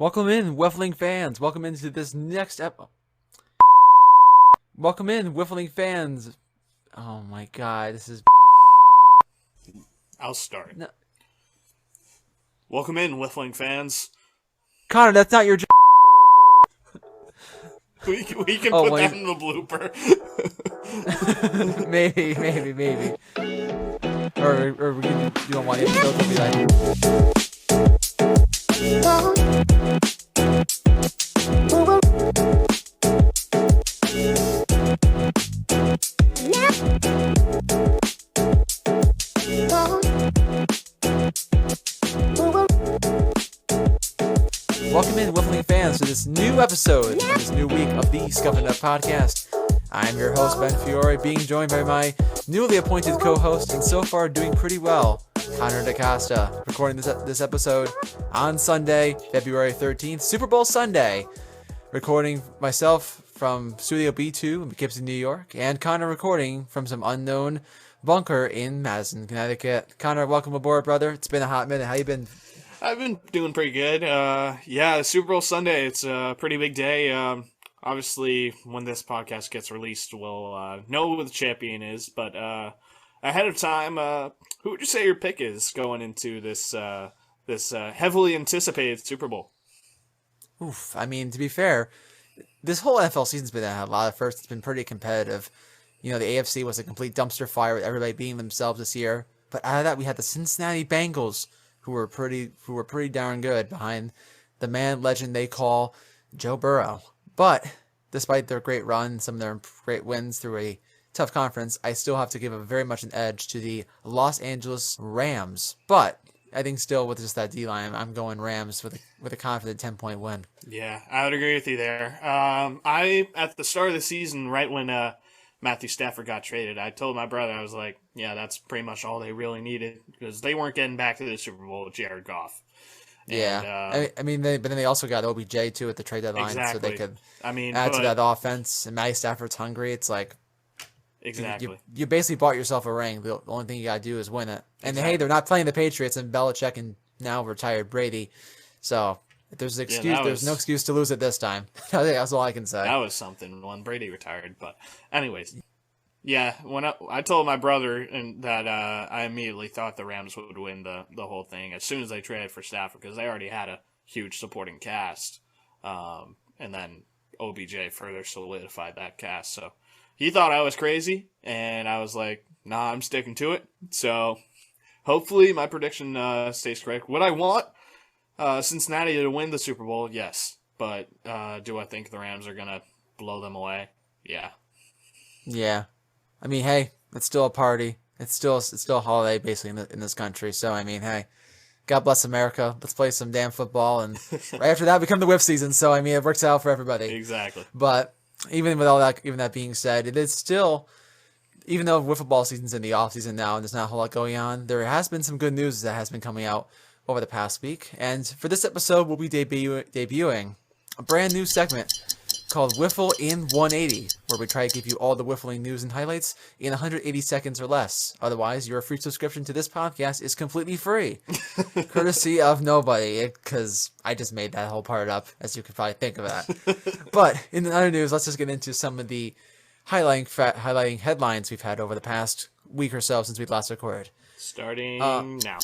Welcome in, Wiffling fans. Welcome into this next Welcome in, Wiffling fans. Oh my god, this is... I'll start. No. Welcome in, Wiffling fans. Connor, that's not your We can Oh, put well, that in the blooper. maybe. Or you don't want it to be like... Welcome in, Wiffling fans, to this new episode, this new week of the Scuffin It Up podcast. I'm your host, Ben Fiore, being joined by my newly appointed co-host, and so far doing pretty well, Connor DaCosta, recording this episode on Sunday, February 13th, Super Bowl Sunday. Recording myself from Studio B2 in Poughkeepsie, New York, and Connor recording from some unknown bunker in Madison, Connecticut. Connor, welcome aboard, brother. It's been a hot minute. How you been? I've been doing pretty good. Super Bowl Sunday, it's a pretty big day. Obviously, when this podcast gets released, we'll know who the champion is. But ahead of time, who would you say your pick is going into this heavily anticipated Super Bowl? Oof. I mean, to be fair, this whole NFL season's been a lot of firsts. It's been pretty competitive. You know, the AFC was a complete dumpster fire with everybody being themselves this year. But out of that, we had the Cincinnati Bengals, who were pretty darn good behind the man legend they call Joe Burrow. But despite their great run, some of their great wins through a tough conference, I still have to give very much an edge to the Los Angeles Rams. But I think still with just that D-line, I'm going Rams with a confident 10-point win. Yeah, I would agree with you there. I at the start of the season, right when Matthew Stafford got traded, I told my brother, I was like, yeah, that's pretty much all they really needed, because they weren't getting back to the Super Bowl with Jared Goff. Yeah, but then they also got OBJ too at the trade deadline, exactly. so they could add to that offense. And Matty Stafford's hungry. It's like exactly you basically bought yourself a ring. The only thing you gotta do is win it. And exactly. Hey, they're not playing the Patriots and Belichick and now retired Brady, so if there's an excuse, there's no excuse to lose it this time. That's all I can say. That was something when Brady retired. But anyways, yeah, when I told my brother that I immediately thought the Rams would win the whole thing as soon as they traded for Stafford, because they already had a huge supporting cast, and then OBJ further solidified that cast. So he thought I was crazy, and I was like, nah, I'm sticking to it. So hopefully my prediction stays correct. Would I want Cincinnati to win the Super Bowl? Yes. But do I think the Rams are going to blow them away? Yeah. Yeah. I mean, hey, it's still a party. It's still a holiday basically in this country. So I mean, hey, God bless America. Let's play some damn football, and right after that, become the whiff season. So I mean, it works out for everybody. Exactly. But even that being said, it is still, even though wiffle ball season's in the off season now and there's not a whole lot going on, there has been some good news that has been coming out over the past week. And for this episode, we'll be debuting a brand new segment called Wiffle in 180, where we try to give you all the wiffling news and highlights in 180 seconds or less. Otherwise, your free subscription to this podcast is completely free, courtesy of nobody, because I just made that whole part up, as you could probably think of that. But in the other news, let's just get into some of the highlighting headlines we've had over the past week or so since we last recorded. Starting now.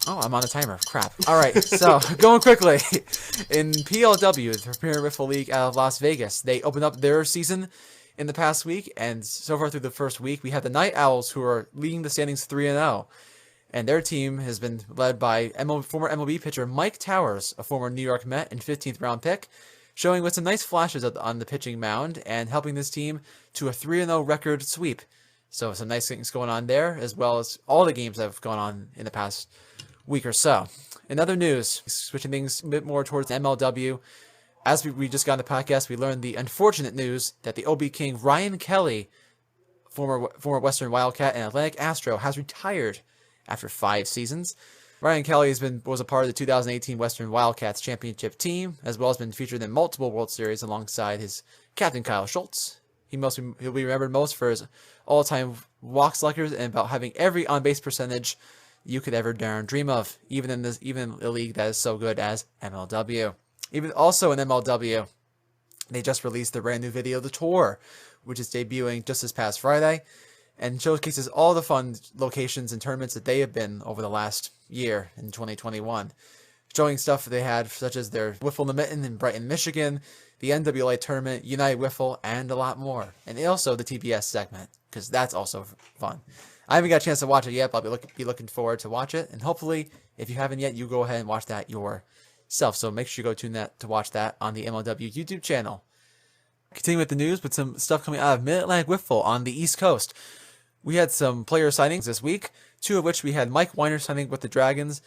Oh, I'm on a timer. Crap. All right, so going quickly. In PLW, the Premier Wiffle League out of Las Vegas, they opened up their season in the past week, and so far through the first week, we have the Night Owls, who are leading the standings 3-0. And their team has been led by former MLB pitcher Mike Towers, a former New York Met and 15th round pick, showing with some nice flashes on the pitching mound and helping this team to a 3-0 record sweep. So some nice things going on there, as well as all the games that have gone on in the past week or so. In other news, switching things a bit more towards MLW, as we just got on the podcast, we learned the unfortunate news that the OB King Ryan Kelly, former Western Wildcat and Atlantic Astro, has retired after 5 seasons. Ryan Kelly was a part of the 2018 Western Wildcats championship team, as well as been featured in multiple World Series alongside his captain Kyle Schultz. He'll be remembered most for his all-time walk selectors and about having every on-base percentage you could ever dare and dream of, even in a league that is so good as MLW. Even also in MLW, they just released the brand new video, The Tour, which is debuting just this past Friday, and showcases all the fun locations and tournaments that they have been over the last year in 2021. Showing stuff they had, such as their Wiffle in the Mitten in Brighton, Michigan, the NWA tournament, United Wiffle, and a lot more. And also the TBS segment, because that's also fun. I haven't got a chance to watch it yet, but I'll be looking forward to watch it. And hopefully, if you haven't yet, you go ahead and watch that yourself. So make sure you go tune that to watch that on the MLW YouTube channel. Continuing with the news, with some stuff coming out of Mid-Atlantic Wiffle on the East Coast. We had some player signings this week, two of which we had Mike Weiner signing with the Dragons,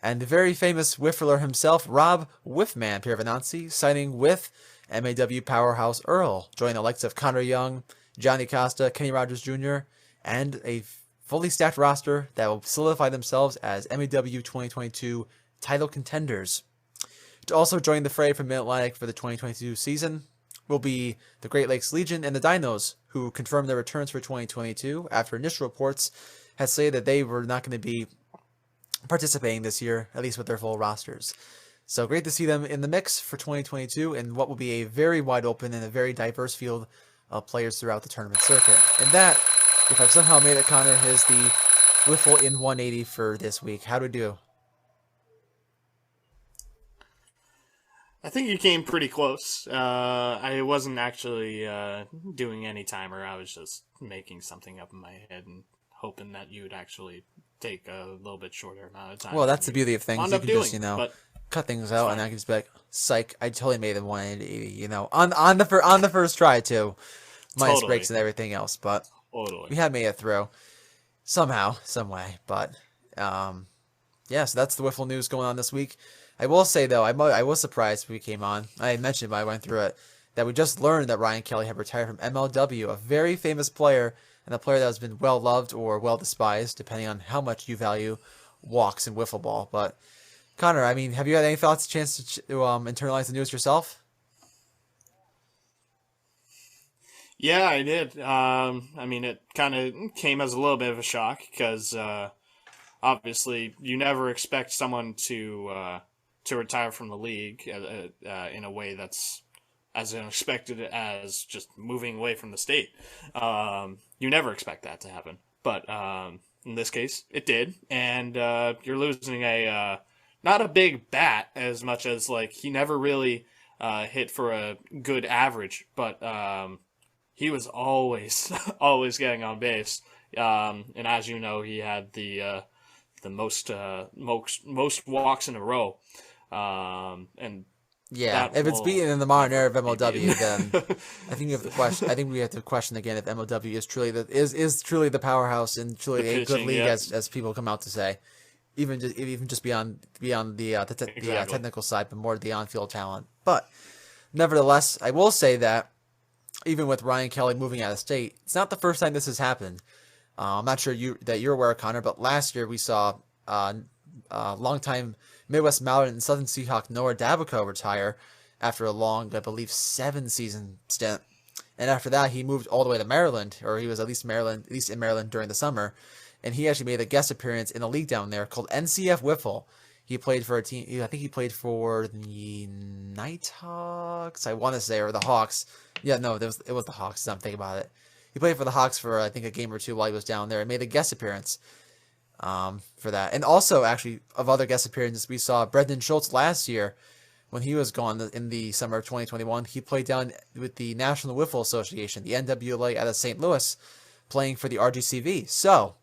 and the very famous Wiffler himself, Rob Whiffman Piervenanzi, signing with MAW powerhouse Earl, joining the likes of Connor Young, Johnny Costa, Kenny Rogers Jr., and a fully stacked roster that will solidify themselves as MAW 2022 title contenders. To also join the fray from Mid-Atlantic for the 2022 season will be the Great Lakes Legion and the Dinos, who confirmed their returns for 2022 after initial reports had said that they were not going to be participating this year, at least with their full rosters. So great to see them in the mix for 2022 in what will be a very wide open and a very diverse field of players throughout the tournament circuit. And that, if I've somehow made it, Connor, is the Wiffle in 180 for this week. How do we do? I think you came pretty close. I wasn't actually doing any timer. I was just making something up in my head and hoping that you would actually take a little bit shorter amount of time. Well, that's the beauty of things. You can just, but cut things out, and I can just be like, psych, I totally made it 180, on the first try, too. Minus Totally. breaks and everything else, but we have made it through. Somehow, some way, but, yeah, so that's the Wiffle news going on this week. I will say, though, I was surprised when we came on. I had mentioned when I went through it, that we just learned that Ryan Kelly had retired from MLW, a very famous player, and a player that has been well-loved or well-despised, depending on how much you value walks in wiffle ball. But, Connor, I mean, have you had any thoughts, chance to internalize the news yourself? yeah, I did. I mean, it kind of came as a little bit of a shock because obviously you never expect someone to retire from the league in a way that's as unexpected as just moving away from the state. You never expect that to happen, but in this case, it did, and you're losing a not a big bat as much as like he never really hit for a good average, but he was always always getting on base, and as you know, he had the most walks in a row, and yeah, if it's beaten in the modern era of MLW, then I think we have to question. I think we have to question again if MLW is truly is truly the powerhouse and truly a good league as people come out to say, even just beyond the technical side, but more the on-field talent. But nevertheless, I will say that even with Ryan Kelly moving out of state, it's not the first time this has happened. I'm not sure you're aware, Connor, but last year we saw longtime Midwest Mallard and Southern Seahawk Noah Davico retire after a long, I believe, 7-season stint. And after that, he moved all the way to Maryland, or he was at least in Maryland during the summer. And he actually made a guest appearance in a league down there called NCF Wiffle. He played for a team. I think he played for the Nighthawks, I want to say, or the Hawks. Yeah, no, it was the Hawks. I'm thinking about it. He played for the Hawks for I think a game or two while he was down there and made a guest appearance. For that. And also, actually, of other guest appearances, we saw Brendan Schultz last year when he was gone in the summer of 2021. He played down with the National Wiffle Association, the NWLA, out of St. Louis, playing for the RGCV. So,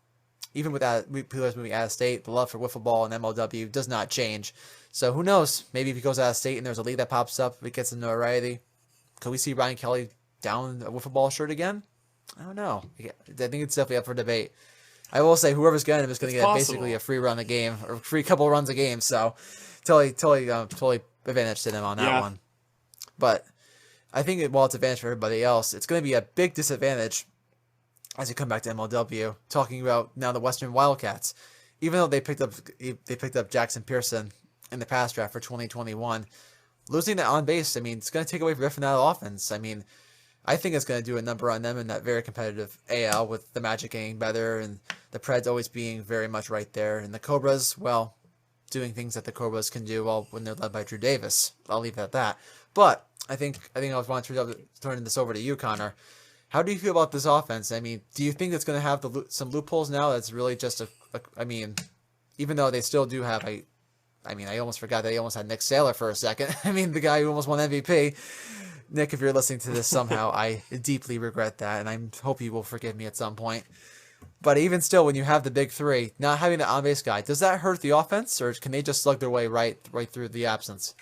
even with that, players moving out of state, the love for wiffle ball and MLW does not change. So, who knows? Maybe if he goes out of state and there's a league that pops up, it gets some notoriety. Could we see Ryan Kelly down a wiffle ball shirt again? I don't know. I think it's definitely up for debate. I will say whoever's getting him is going to get basically a free run a game or free couple runs a game. So totally advantage to them on that one. But I think while it's advantage for everybody else, it's going to be a big disadvantage as you come back to MLW. Talking about now the Western Wildcats, even though they picked up Jackson Pearson in the past draft for 2021, losing that on base, I mean, it's going to take away from that offense. I mean, I think it's going to do a number on them in that very competitive AL with the Magic getting better and the Preds always being very much right there. And the Cobras, well, doing things that the Cobras can do when they're led by Drew Davis. I'll leave it at that. But I think I was wanting to turn this over to you, Connor. How do you feel about this offense? I mean, do you think it's going to have some loopholes now that's really just I mean, even though they still do have I almost forgot that he almost had Nick Saylor for a second. I mean, the guy who almost won MVP. Nick, if you're listening to this somehow, I deeply regret that, and I hope you will forgive me at some point. But even still, when you have the big three, not having the on-base guy, does that hurt the offense, or can they just slug their way right through the absence?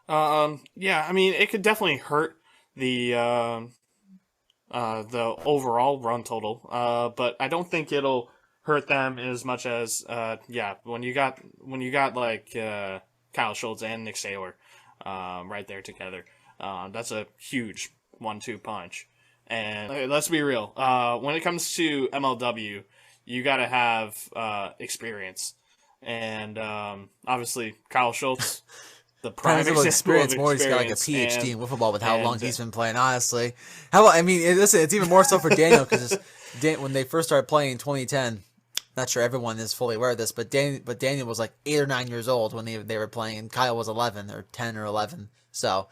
Yeah, I mean, it could definitely hurt the overall run total. But I don't think it'll hurt them as much as when you got like Kyle Schultz and Nick Saylor right there together. That's a huge 1-2 punch. And let's be real. When it comes to MLW, you got to have experience. And obviously, Kyle Schultz, the prime example of experience. More he's got like a PhD in wiffle ball with how long he's been playing, honestly. Listen, it's even more so for Daniel because when they first started playing in 2010, not sure everyone is fully aware of this, but Daniel was like 8 or 9 years old when they were playing, and Kyle was 11 or 10 or 11. So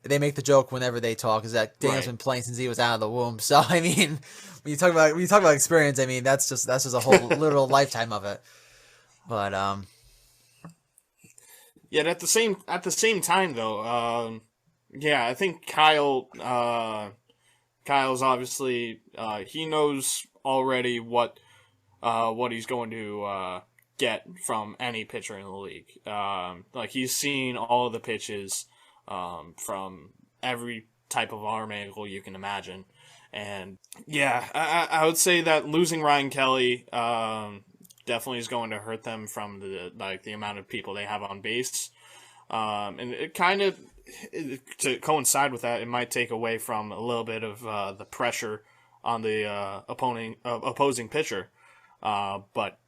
they make the joke whenever they talk is that Daniel's been playing since he was out of the womb. So I mean, when you talk about experience, I mean that's just a whole literal lifetime of it. But yeah, at the same time though, I think Kyle's obviously he knows already what he's going to get from any pitcher in the league. Like he's seen all of the pitches from every type of arm angle you can imagine. And yeah, I would say that losing Ryan Kelly definitely is going to hurt them from the amount of people they have on base. And it kind of, to coincide with that, it might take away from a little bit of the pressure on the opposing pitcher. But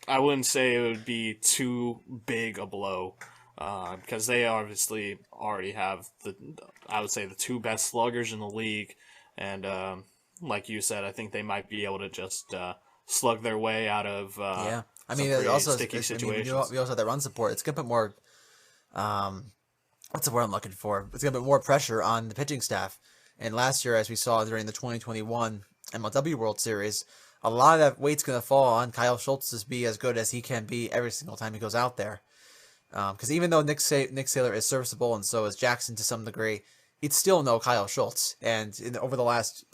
I wouldn't say it would be too big a blow, because they obviously already have the two best sluggers in the league, and like you said, I think they might be able to just slug their way out of sticky situations. We also have that run support. It's gonna put more what's the word I'm looking for? It's gonna put more pressure on the pitching staff. And last year, as we saw during the 2021 MLW World Series, a lot of that weight's going to fall on Kyle Schultz to be as good as he can be every single time he goes out there. Because even though Nick Saylor is serviceable and so is Jackson to some degree, it's still no Kyle Schultz. And in the last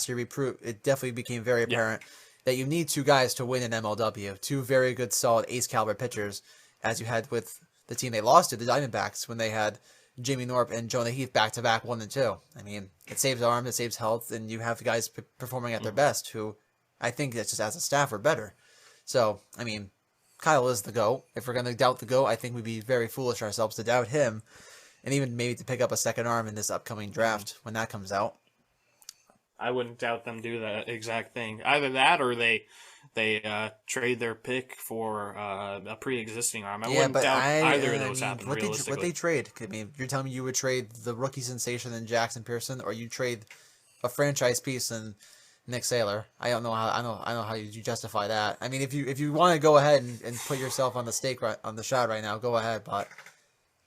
year, it definitely became very apparent that you need two guys to win in MLW, two very good, solid ace caliber pitchers, as you had with the team they lost to, the Diamondbacks, when they had Jamie Norp and Jonah Heath back-to-back 1 and 2. I mean, it saves arms, it saves health, and you have the guys performing at their best who I think that just as a staff are better. So, I mean, Kyle is the GOAT. If we're going to doubt the GOAT, I think we'd be very foolish ourselves to doubt him, and even maybe to pick up a second arm in this upcoming draft when that comes out. I wouldn't doubt them do that exact thing. Either that or they trade their pick for a pre-existing arm. I wouldn't doubt either of those happen, realistically. What they trade? I mean, you're telling me you would trade the rookie sensation in Jackson Pearson, or you trade a franchise piece in Nick Saylor? I don't know how. I know how you justify that. I mean, if you want to go ahead and put yourself on the stake on the shot right now, go ahead. But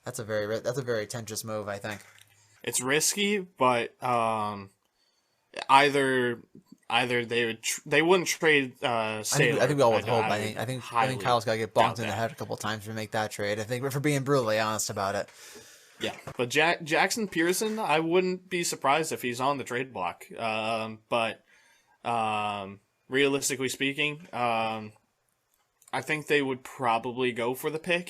that's a very tenuous move, I think. It's risky, but either they wouldn't trade Saylor. I think we all would hope. I think Kyle's got to get bonked in the head a couple times to make that trade. I think if we're being brutally honest about it. Yeah, but Jackson Pearson, I wouldn't be surprised if he's on the trade block. But realistically speaking, I think they would probably go for the pick.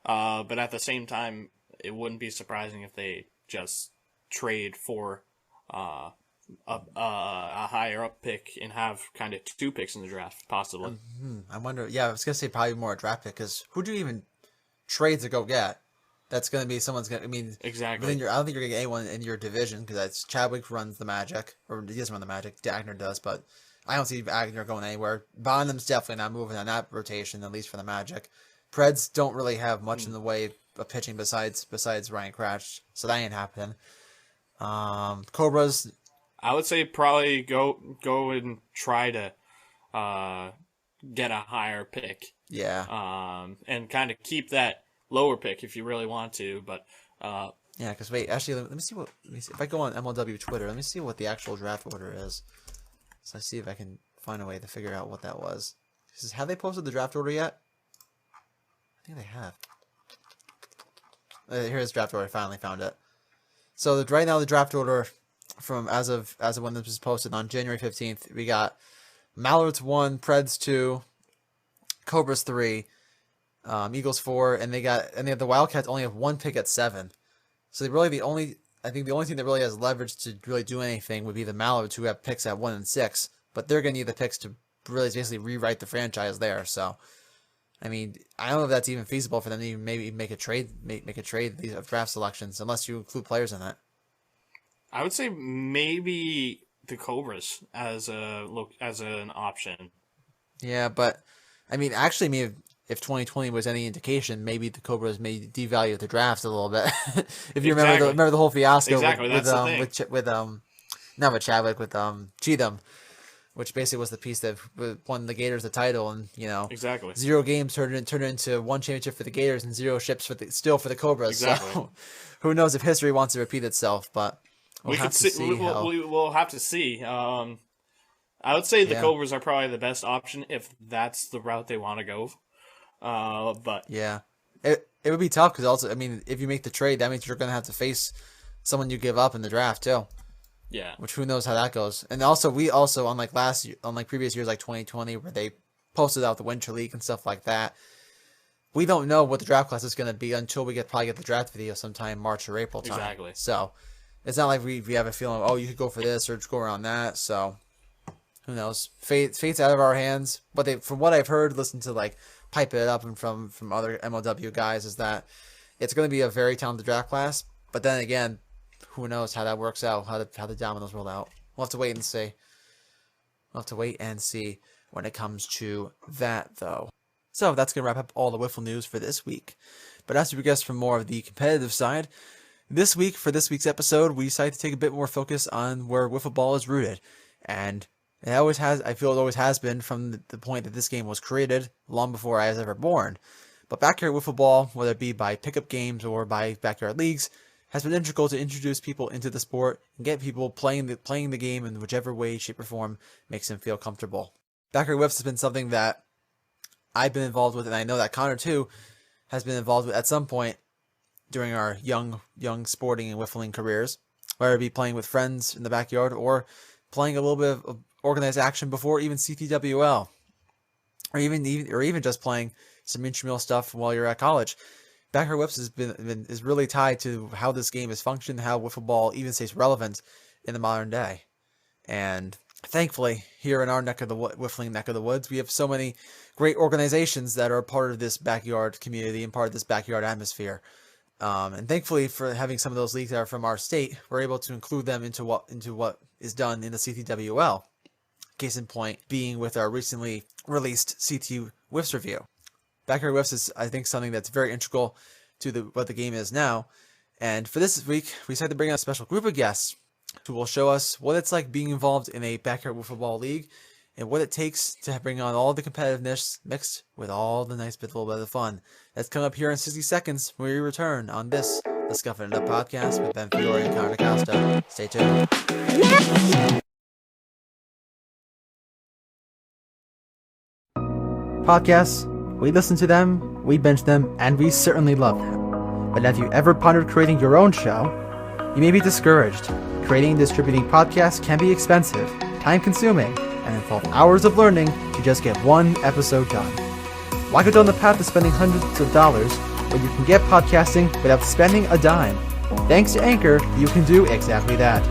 But at the same time, it wouldn't be surprising if they just trade for a higher up pick and have kind of 2 picks in the draft, possibly. I wonder. Yeah, I was gonna say probably more a draft pick, because who do you even trade to go get? That's gonna be someone's gonna. I mean, exactly. I don't think you're gonna get anyone in your division, because that's Chadwick runs the Magic, or he doesn't run the Magic. Agner does, but I don't see Agner going anywhere. Bonham's definitely not moving on that rotation, at least for the Magic. Preds don't really have much in the way pitching besides Ryan Cratch, so that ain't happening. Cobras. I would say probably go and try to get a higher pick. Yeah. And kind of keep that lower pick if you really want to, but. Yeah, because wait, actually, let me see if I go on MLW Twitter. Let me see what the actual draft order is. So I see if I can find a way to figure out what that was. Have they posted the draft order yet? I think they have. Here's draft order. I finally found it. So right now the draft order from as of when this was posted on January 15th, we got Mallards 1, Preds 2, Cobras 3, Eagles 4, and they have the Wildcats only have 1 pick at 7. So the only thing that really has leverage to really do anything would be the Mallards, who have picks at 1 and 6, but they're going to need the picks to really basically rewrite the franchise there. So, I mean, I don't know if that's even feasible for them to even maybe make a trade these draft selections, unless you include players in that. I would say maybe the Cobras as an option. Yeah, but I mean, actually, if 2020 was any indication, maybe the Cobras may devalue the draft a little bit. If you remember the whole fiasco with not with Chadwick, with Cheatham, which basically was the piece that won the Gators the title, and 0 games turned into 1 championship for the Gators and 0 ships for the Cobras. Exactly. So who knows if history wants to repeat itself? But we'll have to see. We'll have to see. I would say the Cobras are probably the best option if that's the route they want to go. But yeah, it would be tough because also, I mean, if you make the trade, that means you're going to have to face someone you give up in the draft too. Yeah. Which who knows how that goes. And also, unlike previous years like 2020 where they posted out the Winter League and stuff like that, we don't know what the draft class is going to be until we probably get the draft video sometime March or April time. Exactly. So it's not like we have a feeling, oh, you could go for this or just go around that. So who knows? Fate's out of our hands. But from what I've heard, listen to like Pipe It Up and from other MLW guys, is that it's going to be a very talented draft class. But then again, who knows how that works out, how the dominoes roll out. We'll have to wait and see. When it comes to that, though. So that's going to wrap up all the Wiffle news for this week. But as we progress from more of the competitive side, this week, for this week's episode, we decided to take a bit more focus on where wiffle ball is rooted. And I feel it always has been from the point that this game was created, long before I was ever born. But backyard wiffle ball, whether it be by pickup games or by backyard leagues, has been integral to introduce people into the sport and get people playing the game in whichever way, shape, or form makes them feel comfortable. Backyard whiffs has been something that I've been involved with, and I know that Connor too has been involved with at some point during our young sporting and whiffling careers, whether it be playing with friends in the backyard or playing a little bit of organized action before even CTWL, or even just playing some intramural stuff while you're at college. Backyard whiffs is really tied to how this game has functioned, how wiffle ball even stays relevant in the modern day. And thankfully, here in our whiffling neck of the woods, we have so many great organizations that are part of this backyard community and part of this backyard atmosphere. And thankfully, for having some of those leagues that are from our state, we're able to include them into what is done in the CTWL. Case in point being with our recently released CT Whiffs review. Backyard Whiffs is, I think, something that's very integral to what the game is now. And for this week, we decided to bring on a special group of guests who will show us what it's like being involved in a backyard wiffle ball league and what it takes to bring on all the competitiveness mixed with all the little bit of fun. That's coming up here in 60 seconds when we return on the Scuffin It Up podcast with Ben Fiore and Connor Costa. Stay tuned. Podcasts, we listen to them, we binge them, and we certainly love them. But have you ever pondered creating your own show? You may be discouraged. Creating and distributing podcasts can be expensive, time-consuming, and involve hours of learning to just get one episode done. Why go down the path of spending hundreds of dollars when you can get podcasting without spending a dime? Thanks to Anchor, you can do exactly that.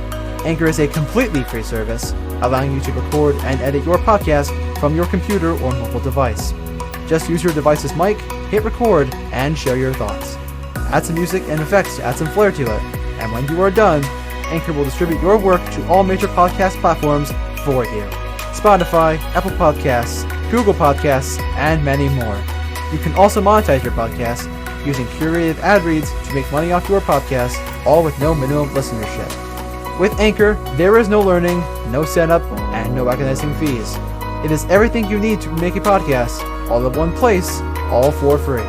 Anchor is a completely free service, allowing you to record and edit your podcast from your computer or mobile device. Just use your device's mic, hit record, and share your thoughts. Add some music and effects to add some flair to it, and when you are done, Anchor will distribute your work to all major podcast platforms for you. Spotify, Apple Podcasts, Google Podcasts, and many more. You can also monetize your podcast using curated ad reads to make money off your podcast, all with no minimum listenership. With Anchor, there is no learning, no setup, and no organizing fees. It is everything you need to make a podcast, all in one place, all for free.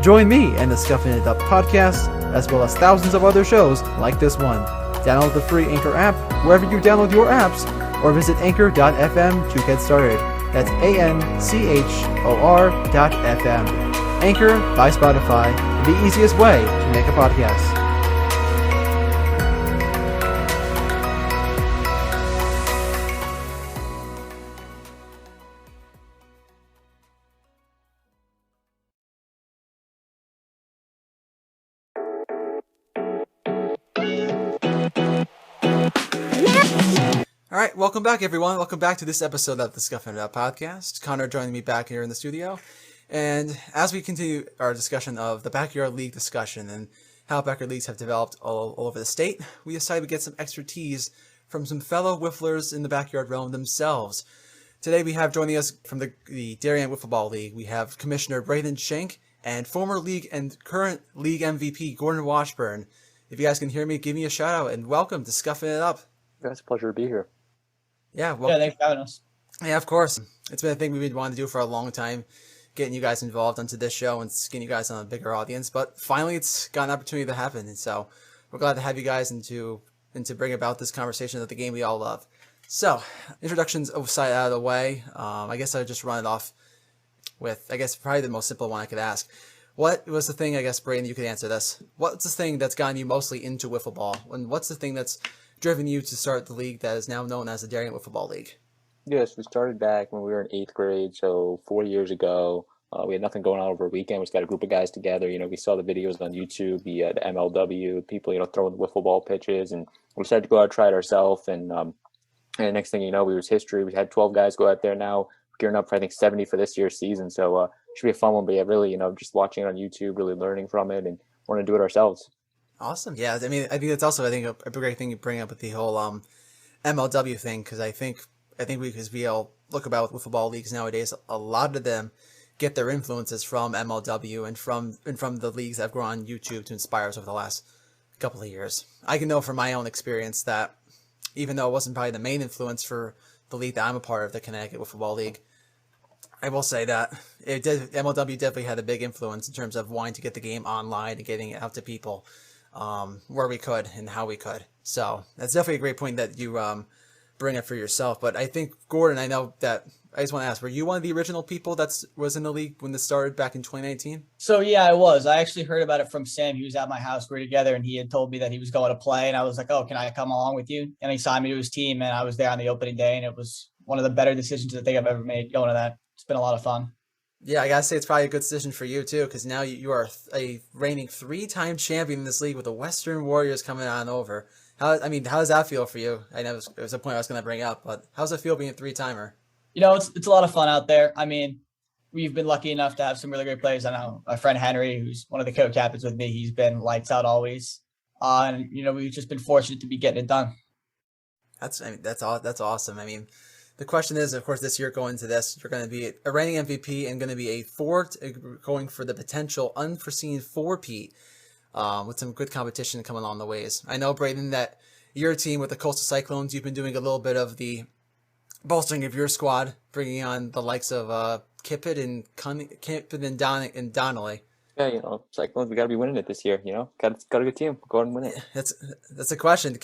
Join me and the Scuffin It Up podcast, as well as thousands of other shows like this one. Download the free Anchor app wherever you download your apps, or visit anchor.fm to get started. That's ANCHOR.FM. Anchor by Spotify, the easiest way to make a podcast. All right, welcome back, everyone. Welcome back to this episode of the Scuffin It Up podcast. Connor joining me back here in the studio. And as we continue our discussion of the Backyard League discussion and how backyard leagues have developed all over the state, we decided to get some expertise from some fellow wifflers in the backyard realm themselves. Today we have joining us from the Darien Wiffle Ball League, we have Commissioner Braden Schenck and former league and current league MVP Gordon Washburn. If you guys can hear me, give me a shout out and welcome to Scuffin It Up. It's a pleasure to be here. Yeah, well, thanks for having us. Yeah, of course. It's been a thing we've been wanting to do for a long time, getting you guys involved onto this show and getting you guys on a bigger audience. But finally, it's got an opportunity to happen, and so we're glad to have you guys and to bring about this conversation of the game we all love. So, introductions aside out of the way, I guess I'll just run it off with, I guess, probably the most simple one I could ask. What was the thing, I guess, Braden, you could answer this. What's the thing that's gotten you mostly into wiffle ball? And what's the thing that's driven you to start the league that is now known as the Darien Wiffle Ball League? Yes, we started back when we were in 8th grade, so 4 years ago. We had nothing going on over a weekend. We just got a group of guys together. You know, we saw the videos on YouTube, the MLW, people, you know, throwing the wiffle ball pitches, and we decided to go out and try it ourselves. And next thing you know, we was history. We had 12 guys go out there now, gearing up for, I think, 70 for this year's season. So it should be a fun one. But yeah, really, you know, just watching it on YouTube, really learning from it, and want to do it ourselves. Awesome. Yeah, I mean, I think it's also, I think, a great thing you bring up with the whole MLW thing, because I think because we all look about wiffle ball leagues nowadays, a lot of them get their influences from MLW and from the leagues that have grown on YouTube to inspire us over the last couple of years. I can know from my own experience that even though it wasn't probably the main influence for the league that I'm a part of, the Connecticut Wiffle Ball League, I will say that MLW definitely had a big influence in terms of wanting to get the game online and getting it out to people where we could and how we could. So that's definitely a great point that you bring it for yourself. But I think, Gordon, I know that I just want to ask, were you one of the original people that was in the league when this started back in 2019? So yeah, I was. I actually heard about it from Sam. He was at my house. We were together, and he had told me that he was going to play, and I was like, "Oh, can I come along with you?" And he signed me to his team, and I was there on the opening day, and it was one of the better decisions I think I've ever made going to that. It's been a lot of fun. Yeah, I gotta say it's probably a good decision for you too, because now you are a reigning 3-time champion in this league with the Western Warriors coming on over. How does that feel for you? I know it was a point I was going to bring up, but how's it feel being a 3-timer? You know, it's a lot of fun out there. I mean, we've been lucky enough to have some really great players. I know my friend Henry, who's one of the co-captains with me, he's been lights out always. And you know, we've just been fortunate to be getting it done. That's awesome. I mean, the question is, of course, this year going into this, you're going to be a reigning MVP and going to be going for the potential unforeseen 4-peat. With some good competition coming along the ways. I know, Braden, that your team with the Coastal Cyclones, you've been doing a little bit of the bolstering of your squad, bringing on the likes of Kippett and Donnelly. Yeah, you know, Cyclones, we got to be winning it this year. You know, got a good team. Go ahead and win it. That's a question.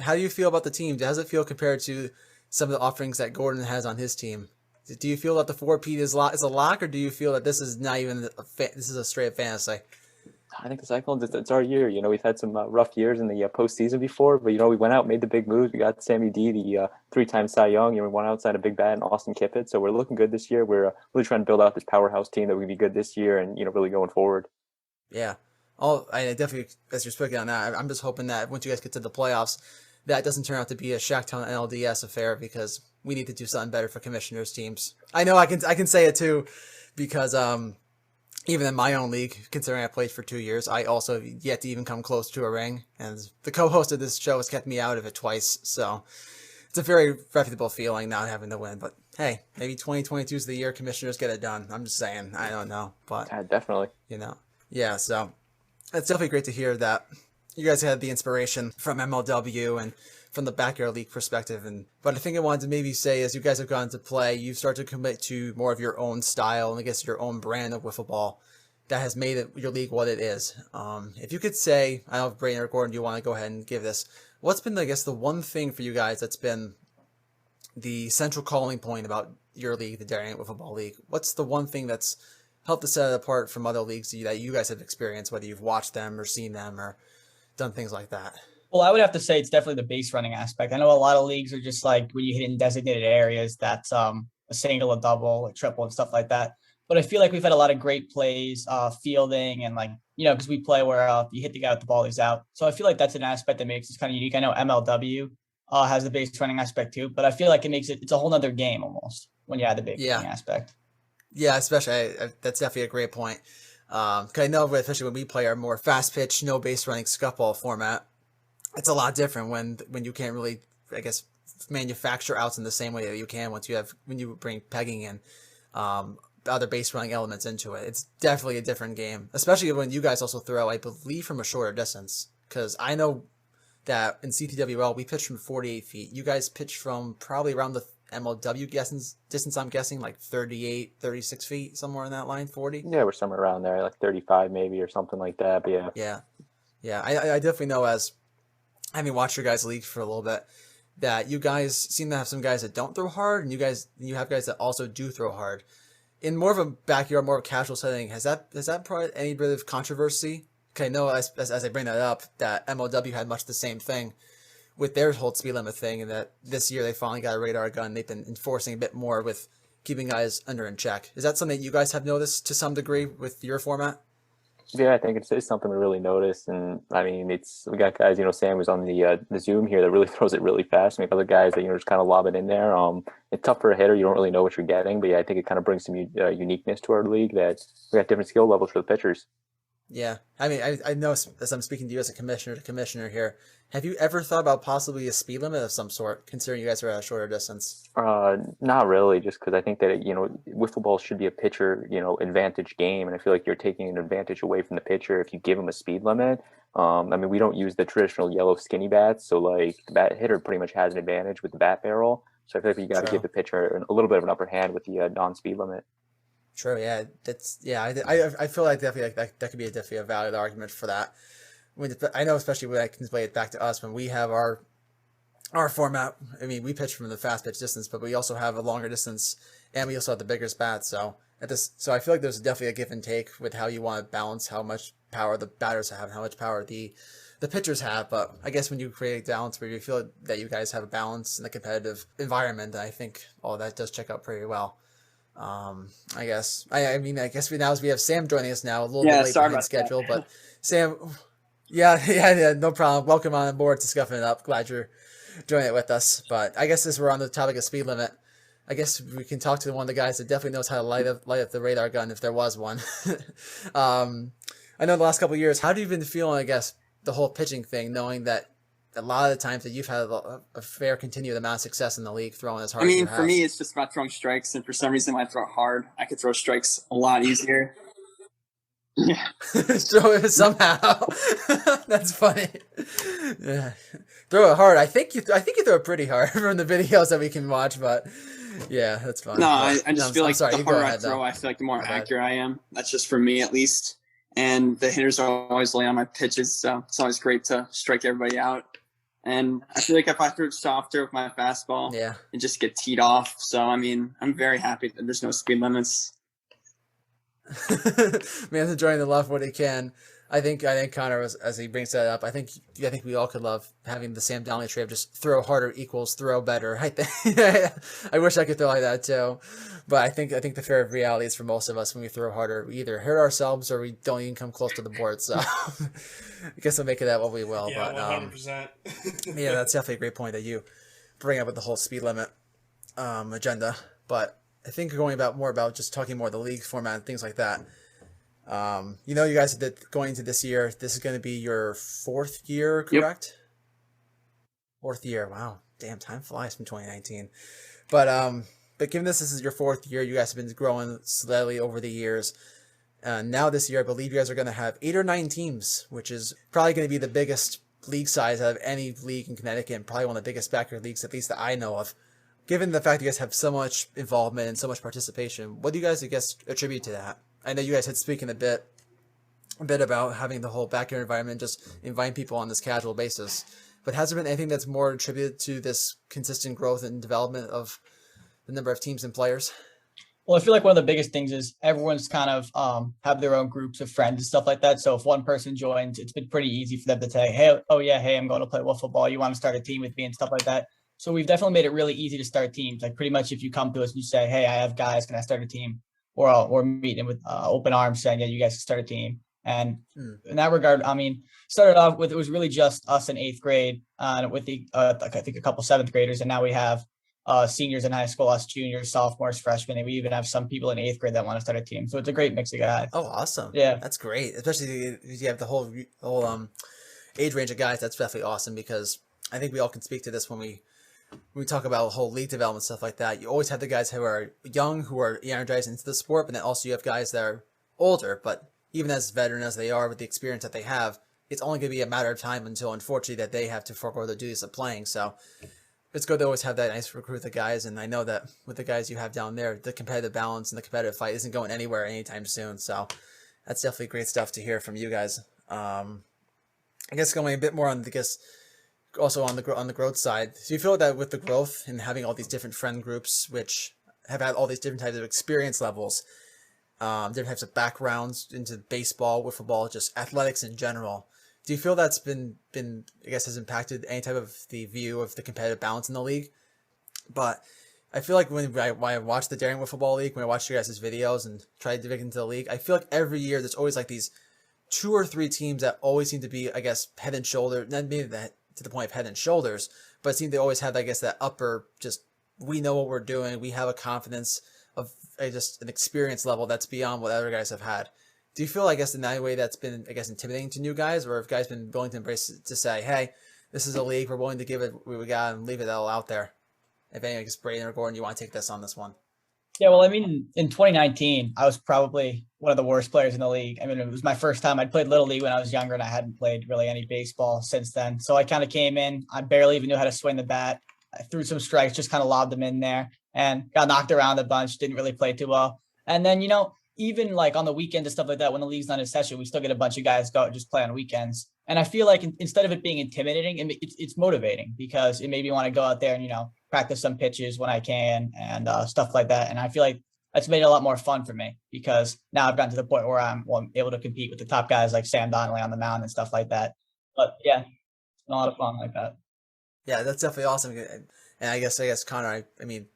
How do you feel about the team? How does it feel compared to some of the offerings that Gordon has on his team? Do you feel that the 4-peat is a lock, or do you feel that this is not even this is a straight up fantasy? I think the Cyclones, it's our year. You know, we've had some rough years in the postseason before, but, you know, we went out, made the big moves. We got Sammy D, the 3-time Cy Young. You know, we went outside a big bat in Austin Kippett. So we're looking good this year. We're really trying to build out this powerhouse team that we can be good this year and, you know, really going forward. Yeah. I definitely, as you're speaking on that, I'm just hoping that once you guys get to the playoffs, that doesn't turn out to be a Shacktown NLDS affair, because we need to do something better for commissioners teams. I know I can say it too, because even in my own league, considering I played for 2 years, I also yet to even come close to a ring. And the co-host of this show has kept me out of it twice. So it's a very reputable feeling not having to win. But hey, maybe 2022 is the year commissioners get it done. I'm just saying. I don't know. But Definitely. You Yeah, so it's definitely great to hear that you guys had the inspiration from MLW and from the backyard league perspective. But I think I wanted to maybe say, as you guys have gone to play, you've started to commit to more of your own style and I guess your own brand of wiffle ball that has made your league what it is. If you could say, I don't know if Braden or Gordon, you want to go ahead and give this. What's been, I guess, the one thing for you guys that's been the central calling point about your league, the Darien Wiffle Ball League? What's the one thing that's helped to set it apart from other leagues that you guys have experienced, whether you've watched them or seen them or done things like that? Well, I would have to say it's definitely the base running aspect. I know a lot of leagues are just like when you hit in designated areas, that's a single, a double, a triple, and stuff like that. But I feel like we've had a lot of great plays, fielding, and because we play where you hit the guy with the ball, he's out. So I feel like that's an aspect that makes it kind of unique. I know MLW has the base running aspect too, but I feel like it's a whole nother game almost when you add the base running aspect. Yeah, especially that's definitely a great point. 'Cause I know, especially when we play our more fast pitch, no base running scuff ball format, it's a lot different when you can't really, I guess, manufacture outs in the same way that you can when you bring pegging in other base running elements into it. It's definitely a different game, especially when you guys also throw, I believe, from a shorter distance. Because I know that in CTWL we pitch from 48 feet. You guys pitch from probably around the MLW distance, I'm guessing, like 38, 36 feet, somewhere in that line, 40? Yeah, we're somewhere around there, like 35 maybe or something like that, but yeah. Yeah, I definitely know, as having watched your guys' league for a little bit, that you guys seem to have some guys that don't throw hard, and you have guys that also do throw hard. In more of a backyard, more of a casual setting, has that brought any bit of controversy? Okay, I know as I bring that up, that MLW had much the same thing with their whole speed limit thing, and that this year they finally got a radar gun. They've been enforcing a bit more with keeping guys under in check. Is that something that you guys have noticed to some degree with your format? Yeah, I think it's something we really noticed, and I mean, we got guys. Sam was on the Zoom here that really throws it really fast. We have other guys that just kind of lob it in there. It's tough for a hitter; you don't really know what you're getting. But yeah, I think it kind of brings some uniqueness to our league, that we got different skill levels for the pitchers. Yeah, I mean, I know, as I'm speaking to you as a commissioner here, have you ever thought about possibly a speed limit of some sort, considering you guys are at a shorter distance? Not really, just because I think that wiffle ball should be a pitcher advantage game, and I feel like you're taking an advantage away from the pitcher if you give him a speed limit. I mean, we don't use the traditional yellow skinny bats, so like the bat hitter pretty much has an advantage with the bat barrel. So I feel like you got to give the pitcher a little bit of an upper hand with the non-speed limit. True. Yeah, I feel like definitely that could be definitely a valid argument for that. I know, especially when I can play it back to us when we have our format. I mean, we pitch from the fast pitch distance, but we also have a longer distance, and we also have the bigger bats. So I feel like there's definitely a give and take with how you want to balance how much power the batters have and how much power the pitchers have. But I guess when you create a balance where you feel that you guys have a balance in a competitive environment, I think all that does check out pretty well. I guess as we have Sam joining us now, a little bit late behind schedule, but Sam, yeah, no problem. Welcome on board to Scuffin It Up. Glad you're joining it with us. But I guess as we're on the topic of speed limit, I guess we can talk to one of the guys that definitely knows how to light up the radar gun if there was one. I know the last couple of years, how have you been feeling, I guess, the whole pitching thing, knowing that a lot of the times that you've had a fair continued amount of success in the league throwing as hard as you have? For me, it's just about throwing strikes, and for some reason, when I throw it hard, I could throw strikes a lot easier. Yeah. Throw it somehow. That's funny. Yeah. Throw it hard. I think you throw it pretty hard from the videos that we can watch, but yeah, that's fine. No, I just feel like sorry, the harder I throw, I feel like the more accurate I am. That's just for me, at least. And the hitters are always laying on my pitches, so it's always great to strike everybody out. And I feel like if I threw it softer with my fastball, it just get teed off. So, I mean, I'm very happy that there's no speed limits. Man's enjoying the love what he can. I think Connor, as he brings that up, I think we all could love having the Sam Donnelly trade of just throw harder equals throw better. I think I wish I could throw like that too, but I think the fair reality is for most of us when we throw harder, we either hurt ourselves or we don't even come close to the board. So I guess we'll make it that what we will. Yeah, but 100%. Yeah, that's definitely a great point that you bring up with the whole speed limit agenda. But I think more about just talking more the league format and things like that. You guys did going into this year. This is going to be your 4th year, correct? Yep. 4th year. Wow, damn, time flies from 2019. But given this is your 4th year, you guys have been growing steadily over the years. Now this year, I believe you guys are going to have 8 or 9 teams, which is probably going to be the biggest league size out of any league in Connecticut, and probably one of the biggest backyard leagues, at least that I know of. Given the fact you guys have so much involvement and so much participation, what do you guys, I guess, attribute to that? I know you guys had spoken a bit about having the whole backyard environment, just inviting people on this casual basis. But has there been anything that's more attributed to this consistent growth and development of the number of teams and players? Well, I feel like one of the biggest things is everyone's kind of have their own groups of friends and stuff like that. So if one person joins, it's been pretty easy for them to say, hey, oh yeah, hey, I'm going to play wiffle ball. You want to start a team with me and stuff like that. So we've definitely made it really easy to start teams. Like pretty much if you come to us and you say, hey, I have guys, can I start a team? Or we're meeting with open arms saying, yeah, you guys can start a team. And in that regard, I mean, started off with, it was really just us in 8th grade with the, I think a couple 7th graders. And now we have seniors in high school, us juniors, sophomores, freshmen, and we even have some people in 8th grade that want to start a team. So it's a great mix of guys. Oh, awesome. Yeah. That's great. Especially if you have the whole age range of guys. That's definitely awesome, because I think we all can speak to this when we talk about whole league development, stuff like that. You always have the guys who are young, who are energized into the sport, but then also you have guys that are older, but even as veteran as they are with the experience that they have, it's only going to be a matter of time until, unfortunately, that they have to forego their duties of playing. So it's good to always have that nice recruit of guys, and I know that with the guys you have down there, the competitive balance and the competitive fight isn't going anywhere anytime soon. So that's definitely great stuff to hear from you guys. I guess going a bit more on, also on the growth side, do you feel that with the growth and having all these different friend groups, which have had all these different types of experience levels, different types of backgrounds into baseball, wiffle ball, just athletics in general, do you feel that's been I guess has impacted any type of the view of the competitive balance in the league? But I feel like when I watch the Darien Wiffle Ball League, when I watch you guys' videos and try to dig into the league, I feel like every year there's always like these 2 or 3 teams that always seem to be, I guess, head and shoulder, not maybe that to the point of head and shoulders, but it seems they always have, I guess, that upper, just, we know what we're doing, we have a confidence of just an experience level that's beyond what other guys have had. Do you feel, I guess, in that way that's been, I guess, intimidating to new guys, or have guys been willing to embrace it, to say, hey, this is a league, we're willing to give it what we got and leave it all out there? If any, I guess, Braden or Gordon, you want to take this on this one? Yeah, well, I mean, in 2019, I was probably one of the worst players in the league. I mean, it was my first time. I'd played Little League when I was younger, and I hadn't played really any baseball since then. So I kind of came in. I barely even knew how to swing the bat. I threw some strikes, just kind of lobbed them in there, and got knocked around a bunch. Didn't really play too well. And then, even like on the weekends and stuff like that, when the league's not in session, we still get a bunch of guys go just play on weekends. And I feel like instead of it being intimidating, it's motivating, because it made me want to go out there and, practice some pitches when I can and stuff like that. And I feel like that's made it a lot more fun for me, because now I've gotten to the point where I'm able to compete with the top guys like Sam Donnelly on the mound and stuff like that. But yeah, it's been a lot of fun like that. Yeah, that's definitely awesome. And I guess Connor, I mean,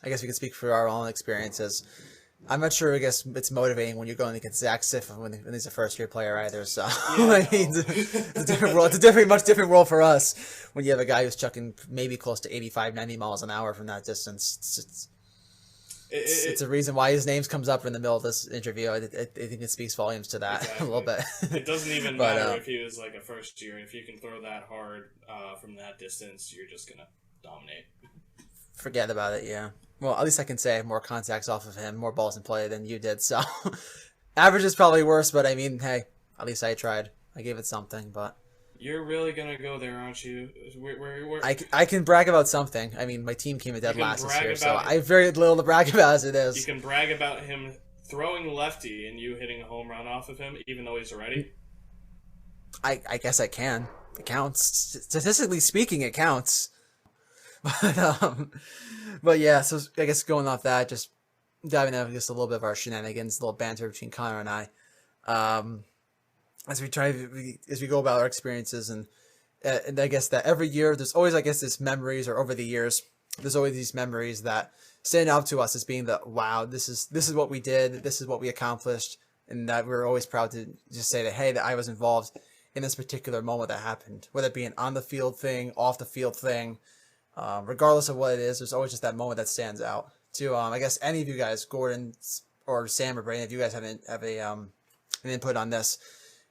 I guess we can speak for our own experiences. I'm not sure, I guess, it's motivating when you're going against Zach Siff when he's a first-year player either. So, I mean, it's a different world. It's a much different world for us when you have a guy who's chucking maybe close to 85, 90 miles an hour from that distance. It's a reason why his name comes up in the middle of this interview. I think it speaks volumes to that a little bit. It doesn't even matter if he was like a first year. If you can throw that hard from that distance, you're just going to dominate. Forget about it, yeah. Well, at least I can say I have more contacts off of him, more balls in play than you did. So, average is probably worse, but I mean, hey, at least I tried. I gave it something, but... You're really going to go there, aren't you? I can brag about something. I mean, my team came in dead last this year, so I have very little to brag about as it is. You can brag about him throwing lefty and you hitting a home run off of him, even though he's a righty? I guess I can. It counts. Statistically speaking, it counts. But yeah, so I guess going off that, just diving into just a little bit of our shenanigans, a little banter between Connor and I, as we go about our experiences, and I guess that every year there's always, I guess, this memories, or over the years there's always these memories that stand out to us as being the wow, this is what we did, this is what we accomplished, and that we're always proud to just say that, hey, that I was involved in this particular moment that happened, whether it be an on the field thing, off the field thing. Regardless of what it is, there's always just that moment that stands out. To I guess any of you guys, Gordon or Sam or Braden, if you guys have an input on this,